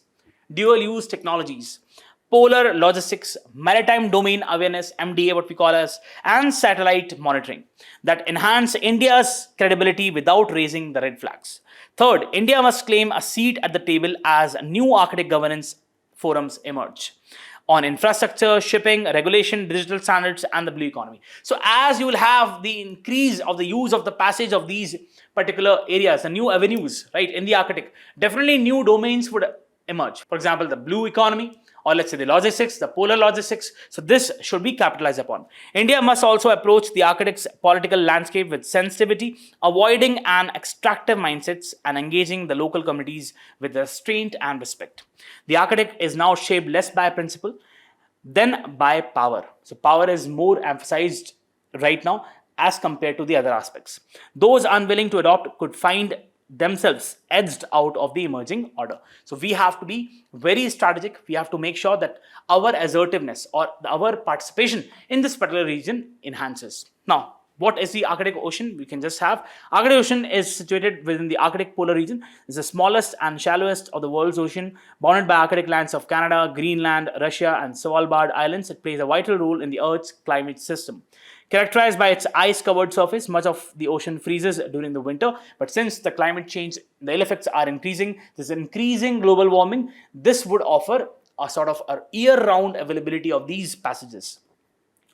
dual-use technologies, polar logistics, maritime domain awareness, MDA, what we call as, and satellite monitoring that enhance India's credibility without raising the red flags. Third, India must claim a seat at the table as new Arctic governance forums emerge on infrastructure, shipping, regulation, digital standards, and the blue economy. So as you will have the increase of the use of the passage of these particular areas, the new avenues, right, in the Arctic, definitely new domains would emerge. For example, the blue economy, or let's say the logistics, the polar logistics. So this should be capitalized upon. India must also approach the Arctic's political landscape with sensitivity, avoiding an extractive mindsets and engaging the local communities with restraint and respect. The Arctic is now shaped less by principle than by power. So power is more emphasized right now as compared to the other aspects. Those unwilling to adopt could find themselves edged out of the emerging order. So we have to be very strategic. We have to make sure that our assertiveness or our participation in this particular region enhances. Now, what is the Arctic Ocean? We can just have Arctic Ocean is situated within the Arctic polar region. It's the smallest and shallowest of the world's ocean, bounded by Arctic lands of Canada, Greenland, Russia, and Svalbard Islands. It plays a vital role in the Earth's climate system. Characterized by its ice-covered surface, much of the ocean freezes during the winter. But since the climate change, the ill effects are increasing, there's increasing global warming, this would offer a sort of a year-round availability of these passages.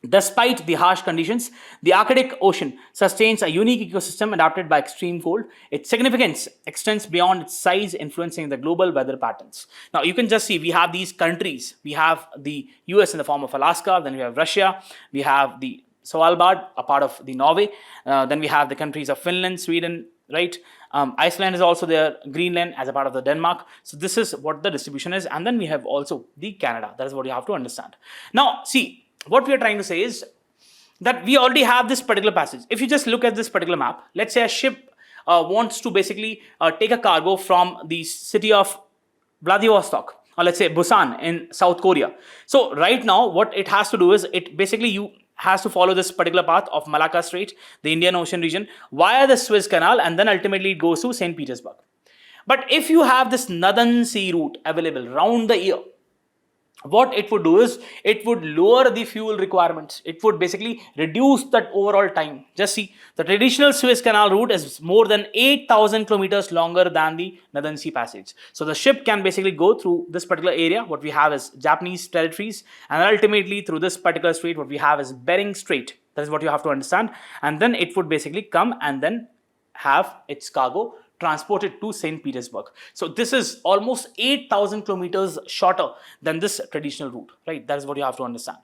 Despite the harsh conditions, the Arctic Ocean sustains a unique ecosystem adapted by extreme cold. Its significance extends beyond its size, influencing the global weather patterns. Now, you can just see we have these countries. We have the US in the form of Alaska, then we have Russia, we have the Svalbard, a part of the Norway. Then we have the countries of Finland, Sweden, right? Iceland is also there, Greenland as a part of the Denmark. So this is what the distribution is. And then we have also the Canada. That is what you have to understand. Now, see, what we are trying to say is that we already have this particular passage. If you just look at this particular map, let's say a ship wants to basically take a cargo from the city of Vladivostok, or let's say Busan in South Korea. So right now, what it has to do is it basically has to follow this particular path of Malacca Strait, the Indian Ocean region, via the Suez Canal, and then ultimately it goes to St. Petersburg. But if you have this northern sea route available round the year, what it would do is it would lower the fuel requirements. It would basically reduce that overall time. Just see, the traditional Suez Canal route is more than 8,000 kilometers longer than the Northern Sea Passage. So the ship can basically go through this particular area. What we have is Japanese territories, and ultimately through this particular strait, what we have is Bering Strait. That is what you have to understand. And then it would basically come and then have its cargo transported to St. Petersburg. So this is almost 8,000 kilometers shorter than this traditional route, right? That is what you have to understand.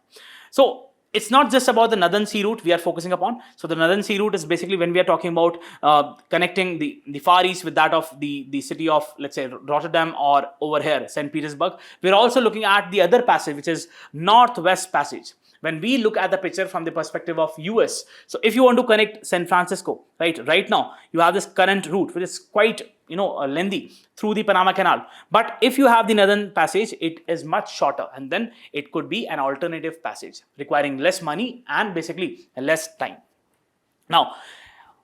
So it's not just about the Northern Sea route we are focusing upon. So the Northern Sea route is basically when we are talking about connecting the Far East with that of the city of, let's say, Rotterdam, or over here, St. Petersburg. We're also looking at the other passage, which is Northwest Passage. When we look at the picture from the perspective of US, so if you want to connect San Francisco, right now, you have this current route, which is quite, lengthy through the Panama Canal. But if you have the Northern Passage, it is much shorter, and then it could be an alternative passage requiring less money and basically less time. Now,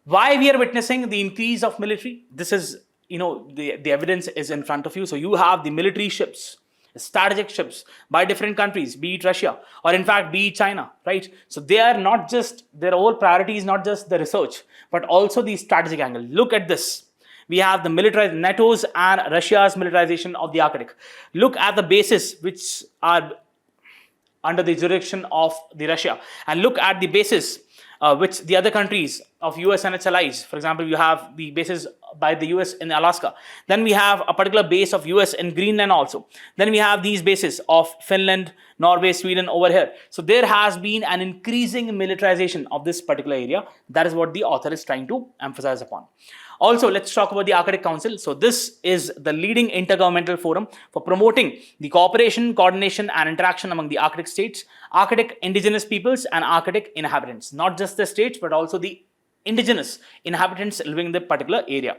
why we are witnessing the increase of military? This is, the evidence is in front of you. So you have the military ships, strategic ships by different countries, be it Russia or in fact be it China, right? So they are not just, their whole priority is not just the research, but also the strategic angle. Look at this. We have the NATO's and Russia's militarization of the Arctic. Look at the bases which are under the jurisdiction of the Russia, and look at the bases which the other countries of US and its allies. For example, you have the bases by the US in Alaska. Then we have a particular base of US in Greenland also. Then we have these bases of Finland, Norway, Sweden over here. So there has been an increasing militarization of this particular area. That is what the author is trying to emphasize upon. Also, let's talk about the Arctic Council. So this is the leading intergovernmental forum for promoting the cooperation, coordination, and interaction among the Arctic states, Arctic indigenous peoples, and Arctic inhabitants. Not just the states, but also the indigenous inhabitants living in the particular area.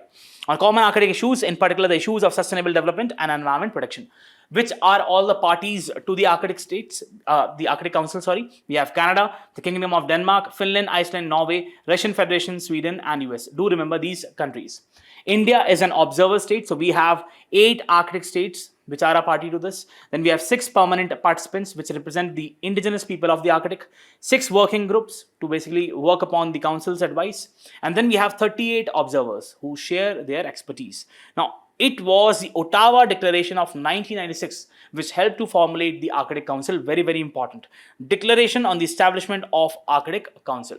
On common Arctic issues, in particular the issues of sustainable development and environment protection, which are all the parties to the Arctic states, the Arctic Council, sorry. We have Canada, the Kingdom of Denmark, Finland, Iceland, Norway, Russian Federation, Sweden, and US. Do remember these countries. India is an observer state, so we have 8 Arctic states which are a party to this. Then we have 6 permanent participants which represent the indigenous people of the Arctic, 6 working groups to basically work upon the council's advice, and then we have 38 observers who share their expertise. Now, it was the Ottawa Declaration of 1996 which helped to formulate the Arctic Council. Very, very important. Declaration on the establishment of Arctic Council.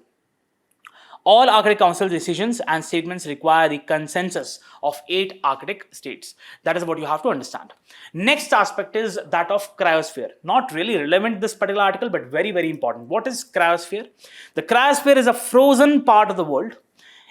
All Arctic Council decisions and statements require the consensus of 8 Arctic states. That is what you have to understand. Next aspect is that of cryosphere. Not really relevant to this particular article, but very, very important. What is cryosphere? The cryosphere is a frozen part of the world.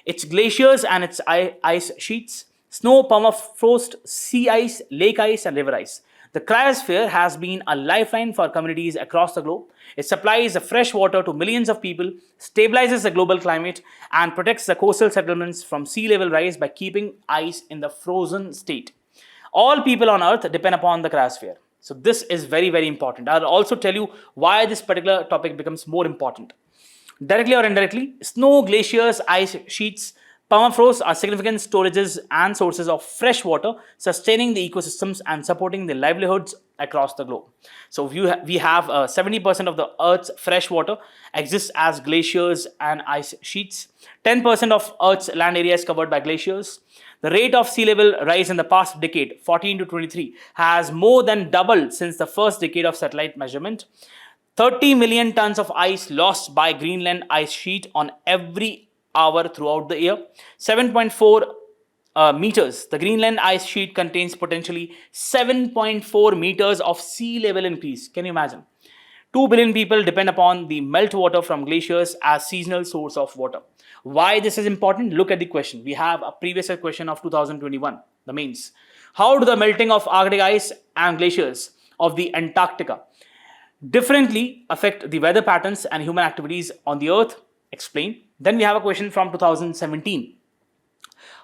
Its glaciers and its ice sheets, snow, permafrost, sea ice, lake ice, and river ice. The cryosphere has been a lifeline for communities across the globe. It supplies the fresh water to millions of people, stabilizes the global climate, and protects the coastal settlements from sea level rise by keeping ice in the frozen state. All people on Earth depend upon the cryosphere. So this is very, very important. I'll also tell you why this particular topic becomes more important. Directly or indirectly, snow, glaciers, ice sheets, permafrost are significant storages and sources of fresh water, sustaining the ecosystems and supporting the livelihoods across the globe. So we have 70% of the Earth's fresh water exists as glaciers and ice sheets. 10% of Earth's land area is covered by glaciers. The rate of sea level rise in the past decade, 14 to 23, has more than doubled since the first decade of satellite measurement. 30 million tons of ice lost by Greenland ice sheet on every hour throughout the year. 7.4 meters. The Greenland ice sheet contains potentially 7.4 meters of sea level increase. Can you imagine? 2 billion people depend upon the meltwater from glaciers as seasonal source of water. Why this is important? Look at the question. We have a previous question of 2021, the mains. How do the melting of Arctic ice and glaciers of the Antarctica differently affect the weather patterns and human activities on the Earth? Explain. Then we have a question from 2017.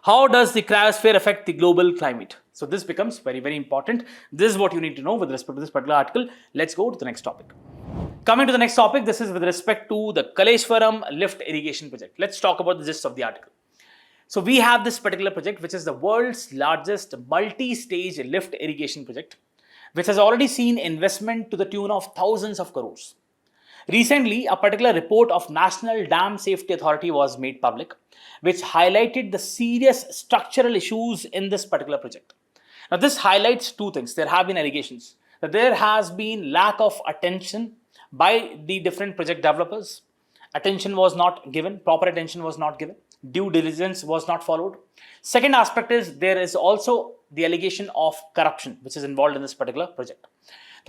How does the cryosphere affect the global climate? So this becomes very, very important. This is what you need to know with respect to this particular article. Let's go to the next topic. Coming to the next topic, this is with respect to the Kaleshwaram lift irrigation project. Let's talk about the gist of the article. So we have this particular project, which is the world's largest multi-stage lift irrigation project, which has already seen investment to the tune of thousands of crores. Recently, a particular report of National Dam Safety Authority was made public, which highlighted the serious structural issues in this particular project. Now, this highlights two things. There have been allegations that there has been lack of attention by the different project developers. Attention was not given, proper attention was not given, due diligence was not followed. Second aspect is there is also the allegation of corruption which is involved in this particular project.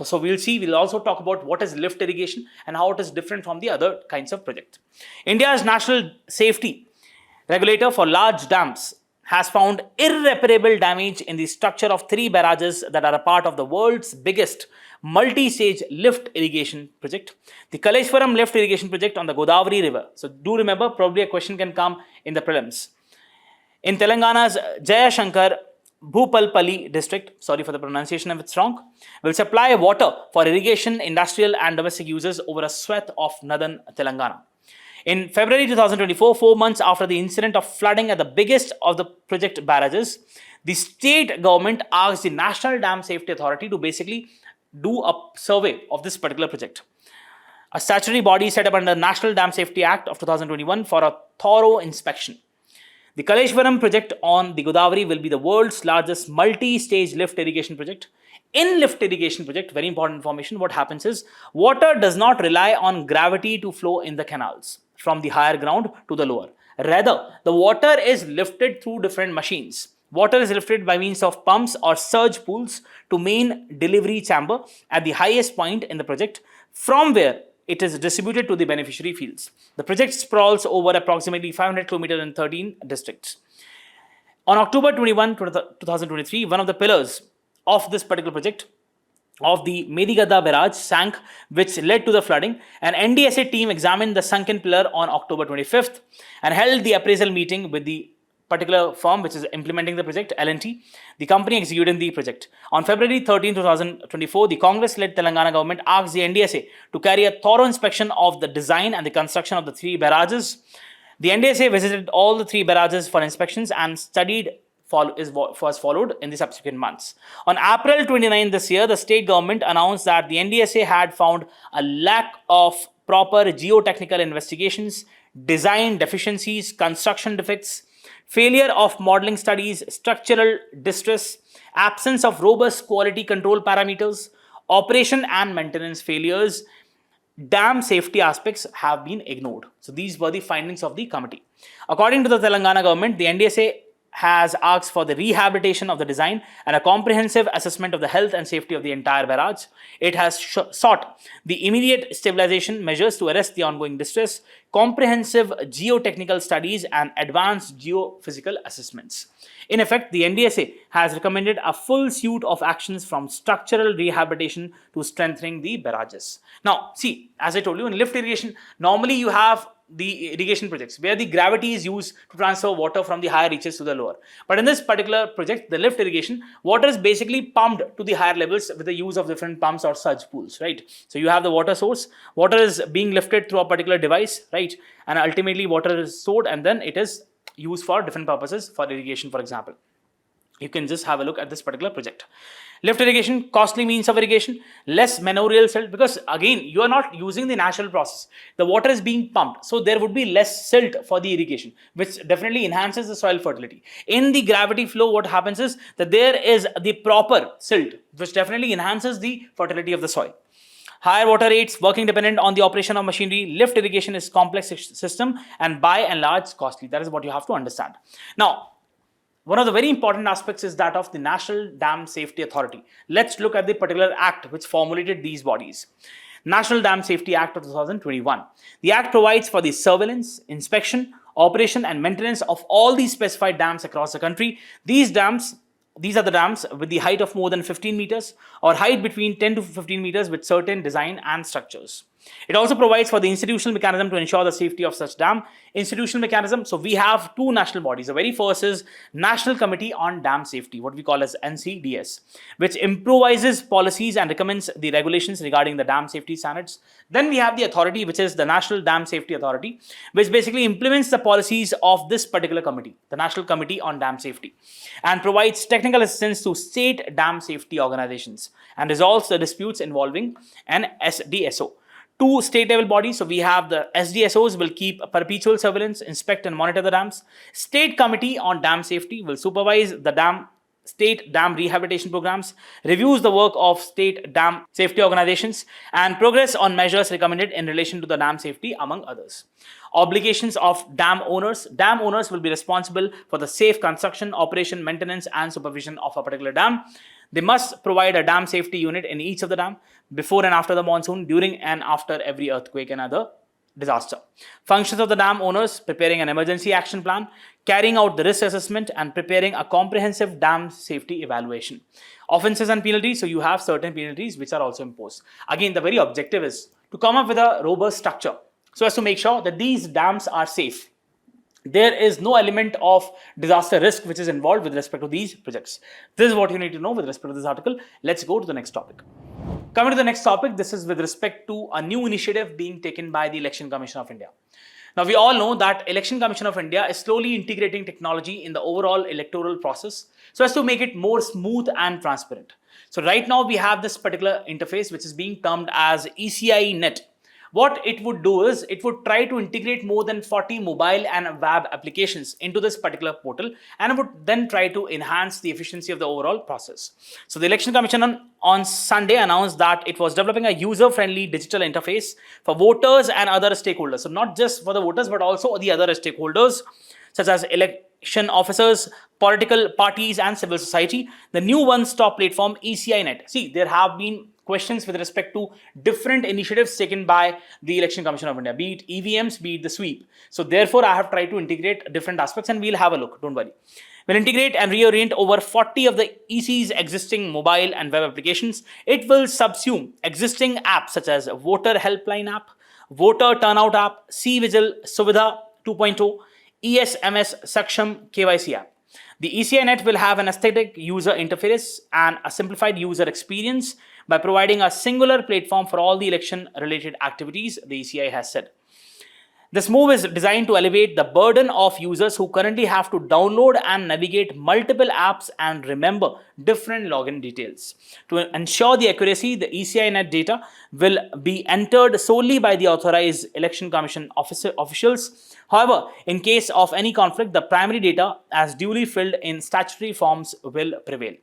So we'll also talk about what is lift irrigation and how it is different from the other kinds of projects. India's national safety regulator for large dams has found irreparable damage in the structure of 3 barrages that are a part of the world's biggest multi-stage lift irrigation project, the Kaleshwaram lift irrigation project on the Godavari river. So do remember, probably a question can come in the prelims. In Telangana's Jayashankar Bhupalpalli district, sorry for the pronunciation if it's wrong, will supply water for irrigation, industrial and domestic users over a swath of northern Telangana. In February 2024, 4 months after the incident of flooding at the biggest of the project barrages, the state government asked the National Dam Safety Authority to basically do a survey of this particular project. A statutory body set up under the National Dam Safety Act of 2021 for a thorough inspection. The Kaleshwaram project on the Godavari will be the world's largest multi-stage lift irrigation project. In lift irrigation project, very important information, what happens is water does not rely on gravity to flow in the canals from the higher ground to the lower. Rather, the water is lifted through different machines. Water is lifted by means of pumps or surge pools to main delivery chamber at the highest point in the project, from where it is distributed to the beneficiary fields. The project sprawls over approximately 500 kilometers in 13 districts. On October 21, 2023, one of the pillars of this particular project of the Medigada barrage sank, which led to the flooding. An NDSA team examined the sunken pillar on October 25th and held the appraisal meeting with the particular firm which is implementing the project, L&T, the company executing the project. On February 13, 2024, the Congress-led Telangana government asked the NDSA to carry a thorough inspection of the design and the construction of the 3 barrages. The NDSA visited all the 3 barrages for inspections and studied was followed in the subsequent months. On April 29 this year, the state government announced that the NDSA had found a lack of proper geotechnical investigations, design deficiencies, construction defects, failure of modeling studies, structural distress, absence of robust quality control parameters, operation and maintenance failures, dam safety aspects have been ignored. So these were the findings of the committee. According to the Telangana government, the NDSA has asked for the rehabilitation of the design and a comprehensive assessment of the health and safety of the entire barrage. It has sought the immediate stabilization measures to arrest the ongoing distress, comprehensive geotechnical studies and advanced geophysical assessments. In effect, the NDSA has recommended a full suite of actions from structural rehabilitation to strengthening the barrages. Now, see, as I told you, in lift irrigation, normally you have the irrigation projects where the gravity is used to transfer water from the higher reaches to the lower. But in this particular project, the lift irrigation, water is basically pumped to the higher levels with the use of different pumps or surge pools, right? So you have the water source, water is being lifted through a particular device, right? And ultimately water is stored and then it is used for different purposes for irrigation, for example. You can just have a look at this particular project. Lift irrigation, costly means of irrigation, less manorial silt, because again, you are not using the natural process. The water is being pumped, so there would be less silt for the irrigation, which definitely enhances the soil fertility. In the gravity flow, what happens is that there is the proper silt, which definitely enhances the fertility of the soil. Higher water rates, working dependent on the operation of machinery. Lift irrigation is complex system and by and large costly. That is what you have to understand. Now, one of the very important aspects is that of the National Dam Safety Authority. Let's look at the particular act which formulated these bodies. National Dam Safety Act of 2021. The act provides for the surveillance, inspection, operation and maintenance of all these specified dams across the country. These are the dams with the height of more than 15 meters or height between 10 to 15 meters with certain design and structures. It also provides for the institutional mechanism to ensure the safety of such dam. Institutional mechanism, so we have two national bodies. The very first is National Committee on Dam Safety, what we call as NCDS, which improvises policies and recommends the regulations regarding the dam safety standards. Then we have the authority, which is the National Dam Safety Authority, which basically implements the policies of this particular committee, the National Committee on Dam Safety, and provides technical assistance to state dam safety organizations and resolves the disputes involving an SDSO. Two state level bodies. So we have the SDSOs will keep perpetual surveillance, inspect and monitor the dams. State Committee on Dam Safety will supervise the state dam rehabilitation programs, reviews the work of state dam safety organizations, and progress on measures recommended in relation to the dam safety, among others. Obligations of dam owners. Dam owners will be responsible for the safe construction, operation, maintenance, and supervision of a particular dam. They must provide a dam safety unit in each of the dam before and after the monsoon, during and after every earthquake and other disaster. Functions of the dam owners: preparing an emergency action plan, carrying out the risk assessment, and preparing a comprehensive dam safety evaluation. Offenses and penalties. So you have certain penalties which are also imposed. Again, the very objective is to come up with a robust structure so as to make sure that these dams are safe. There is no element of disaster risk which is involved with respect to these projects. This is what you need to know with respect to this article. Let's go to the next topic. Coming to the next topic, this is with respect to a new initiative being taken by the Election Commission of India. Now, we all know that Election Commission of India is slowly integrating technology in the overall electoral process so as to make it more smooth and transparent. So right now we have this particular interface which is being termed as ECINET. What it would do is it would try to integrate more than 40 mobile and web applications into this particular portal, and it would then try to enhance the efficiency of the overall process. So the Election Commission on Sunday announced that it was developing a user-friendly digital interface for voters and other stakeholders. So not just for the voters, but also the other stakeholders such as election officers, political parties, and civil society. The new one-stop platform ECINET. See, there have been questions with respect to different initiatives taken by the Election Commission of India, be it EVMs, be it the sweep. So therefore, I have tried to integrate different aspects, and we'll have a look, don't worry. We'll integrate and reorient over 40 of the EC's existing mobile and web applications. It will subsume existing apps such as Voter Helpline app, Voter Turnout app, C-Vigil Suvidha 2.0, ESMS Saksham KYC app. The ECINET will have an aesthetic user interface and a simplified user experience by providing a singular platform for all the election-related activities, the ECI has said. This move is designed to elevate the burden of users who currently have to download and navigate multiple apps and remember different login details. To ensure the accuracy, the ECINET data will be entered solely by the authorized Election Commission officials. However, in case of any conflict, the primary data as duly filled in statutory forms will prevail.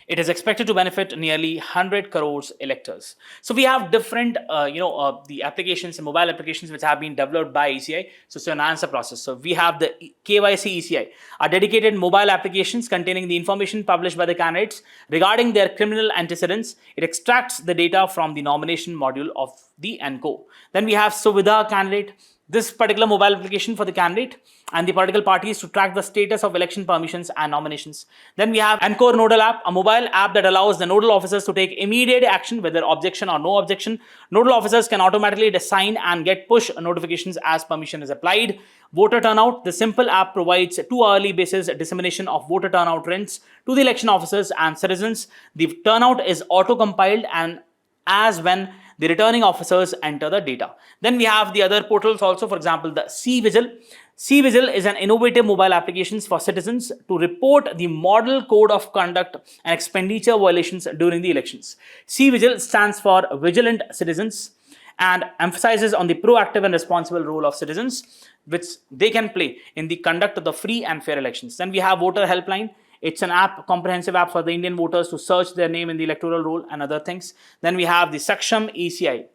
It is expected to benefit nearly 100 crores electors. So we have different, the applications and mobile applications which have been developed by ECI. So to enhance the process. So we have the KYC ECI, are dedicated mobile applications containing the information published by the candidates regarding their criminal antecedents. It extracts the data from the nomination module of the ENCO. Then we have Suvidha candidate. This particular mobile application for the candidate and the political parties to track the status of election permissions and nominations. Then we have Encore Nodal app, a mobile app that allows the nodal officers to take immediate action, whether objection or no objection. Nodal officers can automatically assign and get push notifications as permission is applied. Voter Turnout, the simple app provides 2 hourly basis dissemination of voter turnout trends to the election officers and citizens. The turnout is auto-compiled and as when the returning officers enter the data. Then we have the other portals also, for example, the C-Vigil. C-Vigil is an innovative mobile application for citizens to report the model code of conduct and expenditure violations during the elections. C-Vigil stands for Vigilant Citizens and emphasizes on the proactive and responsible role of citizens which they can play in the conduct of the free and fair elections. Then we have Voter Helpline. It's an app, comprehensive app for the Indian voters to search their name in the electoral roll and other things. Then we have the Saksham ECI.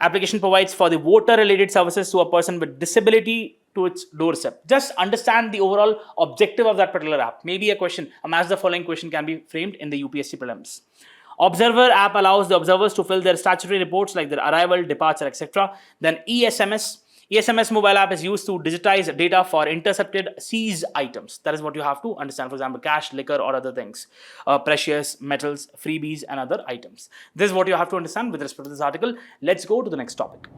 Application provides for the voter-related services to a person with disability to its doorstep. Just understand the overall objective of that particular app. Maybe a question, a match the following question can be framed in the UPSC prelims. Observer app allows the observers to fill their statutory reports like their arrival, departure, etc. Then ESMS. ESMS mobile app is used to digitize data for intercepted seized items. That is what you have to understand. For example, cash, liquor, or other things, precious metals, freebies, and other items. This is what you have to understand with respect to this article. Let's go to the next topic.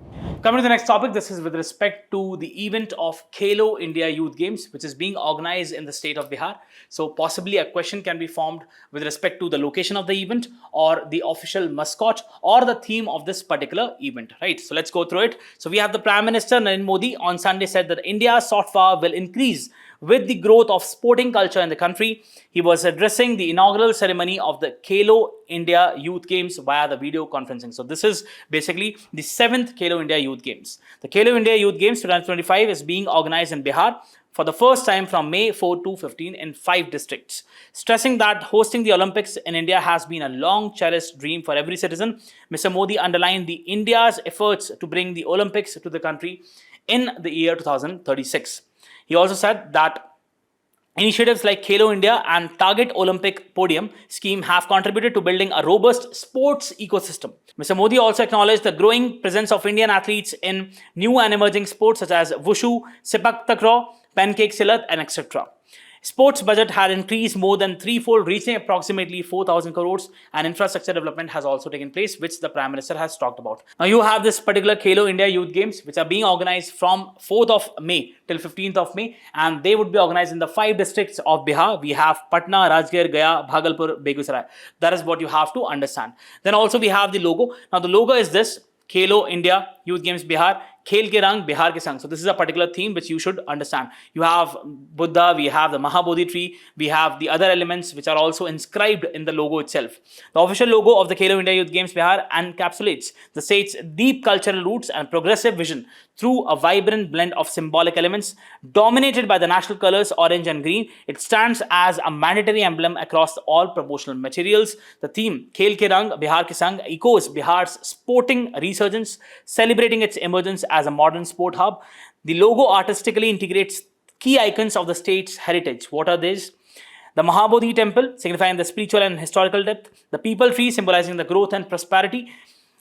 Coming to the next topic, this is with respect to the event of Khelo India Youth Games, which is being organized in the state of Bihar. So possibly a question can be formed with respect to the location of the event or the official mascot or the theme of this particular event, right? So let's go through it. So we have the Prime Minister Narendra Modi on Sunday said that India's soft power will increase with the growth of sporting culture in the country. He was addressing the inaugural ceremony of the Khelo India Youth Games via the video conferencing. So this is basically the 7th Khelo India Youth Games. The Khelo India Youth Games 2025 is being organized in Bihar for the first time from May 4 to 15 in 5 districts. Stressing that hosting the Olympics in India has been a long cherished dream for every citizen, Mr. Modi underlined the India's efforts to bring the Olympics to the country in the year 2036. He also said that initiatives like Khelo India and Target Olympic Podium scheme have contributed to building a robust sports ecosystem. Mr. Modi also acknowledged the growing presence of Indian athletes in new and emerging sports such as Wushu, Sepak Takraw, Pancake Silat, and etc. Sports budget had increased more than threefold, reaching approximately 4,000 crores, and infrastructure development has also taken place, which the Prime Minister has talked about. Now you have this particular Khelo India Youth Games, which are being organized from 4th of May till 15th of May, and they would be organized in the 5 districts of Bihar. We have Patna, Rajgir, Gaya, Bhagalpur, Begusarai. That is what you have to understand. Then also we have the logo. Now the logo is this: Khelo India Youth Games Bihar, Khel ke Rang, Bihar ke Sang. So this is a particular theme which you should understand. You have Buddha, we have the Mahabodhi tree, we have the other elements which are also inscribed in the logo itself. The official logo of the Khelo India Youth Games Bihar encapsulates the state's deep cultural roots and progressive vision through a vibrant blend of symbolic elements. Dominated by the national colors orange and green, it stands as a mandatory emblem across all promotional materials. The theme Khel ke Rang, Bihar ke Sang echoes Bihar's sporting resurgence, celebrating its emergence as a modern sport hub. The logo artistically integrates key icons of the state's heritage. What are these? The Mahabodhi temple, signifying the spiritual and historical depth. The peepal tree, symbolizing the growth and prosperity.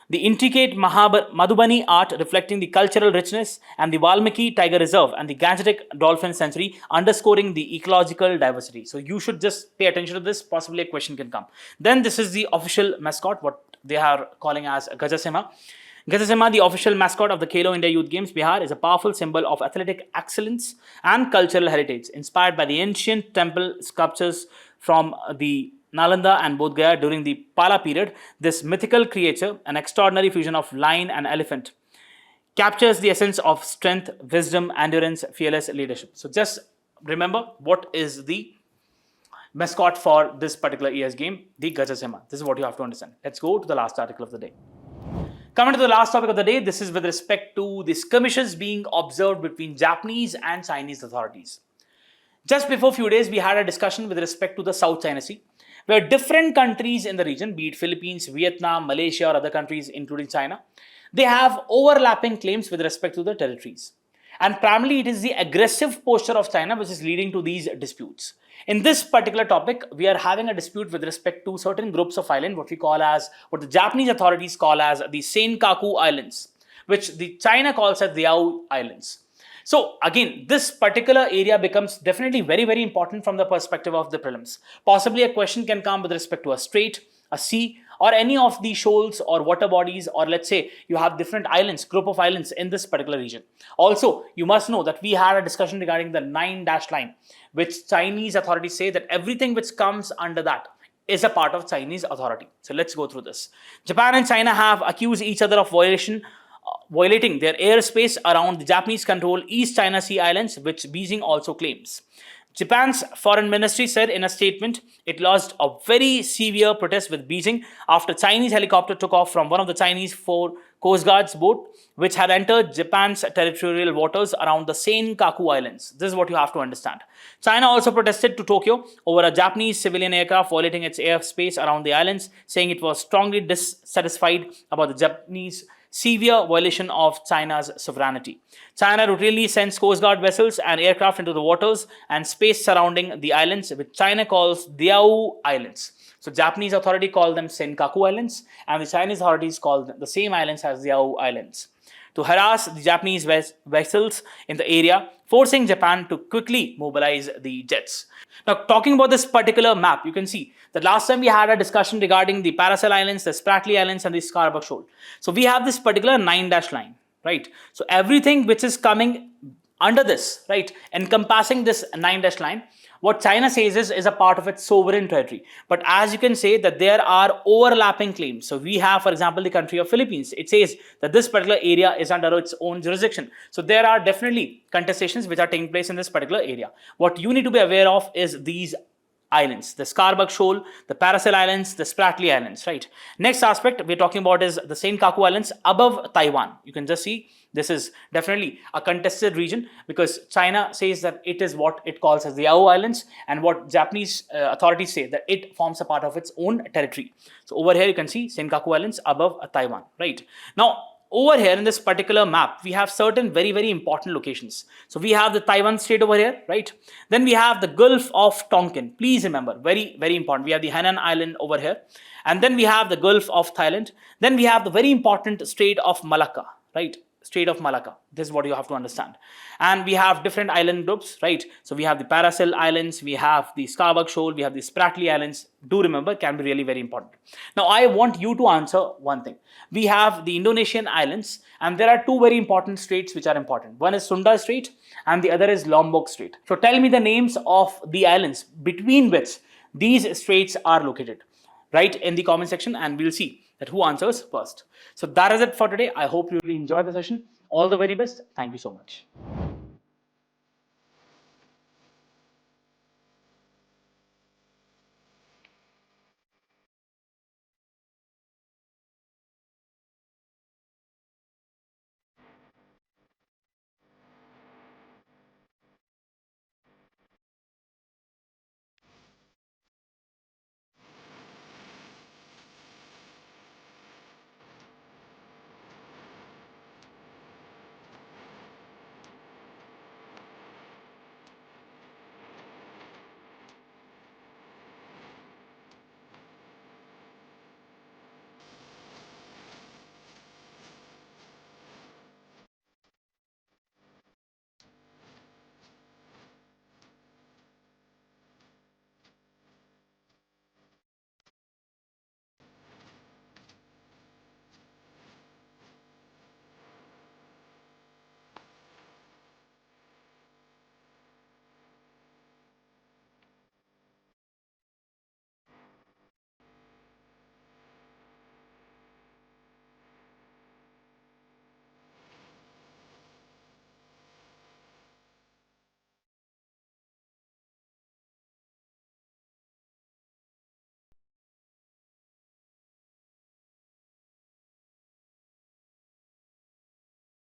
The intricate Madhubani art, reflecting the cultural richness. And the Valmiki Tiger Reserve and the Gangetic Dolphin Sanctuary, underscoring the ecological diversity. So you should just pay attention to this. Possibly a question can come. Then this is the official mascot, what they are calling as Gajasimha. Gajasimha, the official mascot of the Khelo India Youth Games Bihar, is a powerful symbol of athletic excellence and cultural heritage, inspired by the ancient temple sculptures from the Nalanda and Bodh Gaya during the Pala period. This mythical creature, an extraordinary fusion of lion and elephant, captures the essence of strength, wisdom, endurance, fearless leadership. So just remember what is the mascot for this particular year's game, the Gajasimha. This is what you have to understand. Let's go to the last article of the day. Coming to the last topic of the day, this is with respect to the skirmishes being observed between Japanese and Chinese authorities. Just before a few days, we had a discussion with respect to the South China Sea, where different countries in the region, be it Philippines, Vietnam, Malaysia, or other countries including China, they have overlapping claims with respect to the territories. And primarily, it is the aggressive posture of China which is leading to these disputes. In this particular topic, we are having a dispute with respect to certain groups of islands, what the Japanese authorities call as the Senkaku Islands, which the China calls as the Diaoyu Islands. So again, this particular area becomes definitely very, very important from the perspective of the prelims. Possibly a question can come with respect to a strait, a sea, or any of the shoals or water bodies, or let's say you have different islands, group of islands in this particular region. Also, you must know that we had a discussion regarding the 9-dash line, which Chinese authorities say that everything which comes under that is a part of Chinese authority. So let's go through this. Japan and China have accused each other of violating their airspace around the Japanese controlled East China Sea Islands, which Beijing also claims. Japan's foreign ministry said in a statement it lodged a very severe protest with Beijing after Chinese helicopter took off from one of the Chinese 4 Coast Guard's boat which had entered Japan's territorial waters around the Senkaku Islands. This is what you have to understand. China also protested to Tokyo over a Japanese civilian aircraft violating its airspace around the islands, saying it was strongly dissatisfied about the Japanese severe violation of China's sovereignty. China routinely sends Coast Guard vessels and aircraft into the waters and space surrounding the islands, which China calls Diaoyu Islands. So Japanese authority called them Senkaku Islands, and the Chinese authorities called the same islands as the Diaoyu Islands, to harass the Japanese vessels in the area, forcing Japan to quickly mobilize the jets. Now, talking about this particular map, you can see that last time we had a discussion regarding the Paracel Islands, the Spratly Islands, and the Scarborough Shoal. So we have this particular 9-dash line, right? So everything which is coming under this, right, encompassing this 9-dash line, what China says is a part of its sovereign territory. But as you can say that there are overlapping claims. So we have, for example, the country of Philippines. It says that this particular area is under its own jurisdiction. So there are definitely contestations which are taking place in this particular area. What you need to be aware of is these islands, the Scarborough Shoal, the Paracel Islands, the Spratly Islands, right? Next aspect we're talking about is the Senkaku Islands above Taiwan. You can just see this is definitely a contested region because China says that it is what it calls as the Diaoyu Islands, and what Japanese authorities say that it forms a part of its own territory. So over here you can see Senkaku Islands above Taiwan, right? Now, over here in this particular map, we have certain very important locations. So we have the Taiwan Strait over here, right? Then we have the Gulf of Tonkin. Please remember, very important. We have the Hainan Island over here. And then we have the Gulf of Thailand. Then we have the very important Strait of Malacca, right? Strait of Malacca. This is what you have to understand. And we have different island groups, right? So we have the Paracel Islands, we have the Scarborough Shoal, we have the Spratly Islands. Do remember, can be really very important. Now, I want you to answer one thing. We have the Indonesian islands, and there are two very important straits which are important. One is Sunda Strait, and the other is Lombok Strait. So tell me the names of the islands between which these straits are located. Write in the comment section, and we'll see that who answers first. So that is it for today. I hope you really enjoyed the session. All the very best. Thank you so much.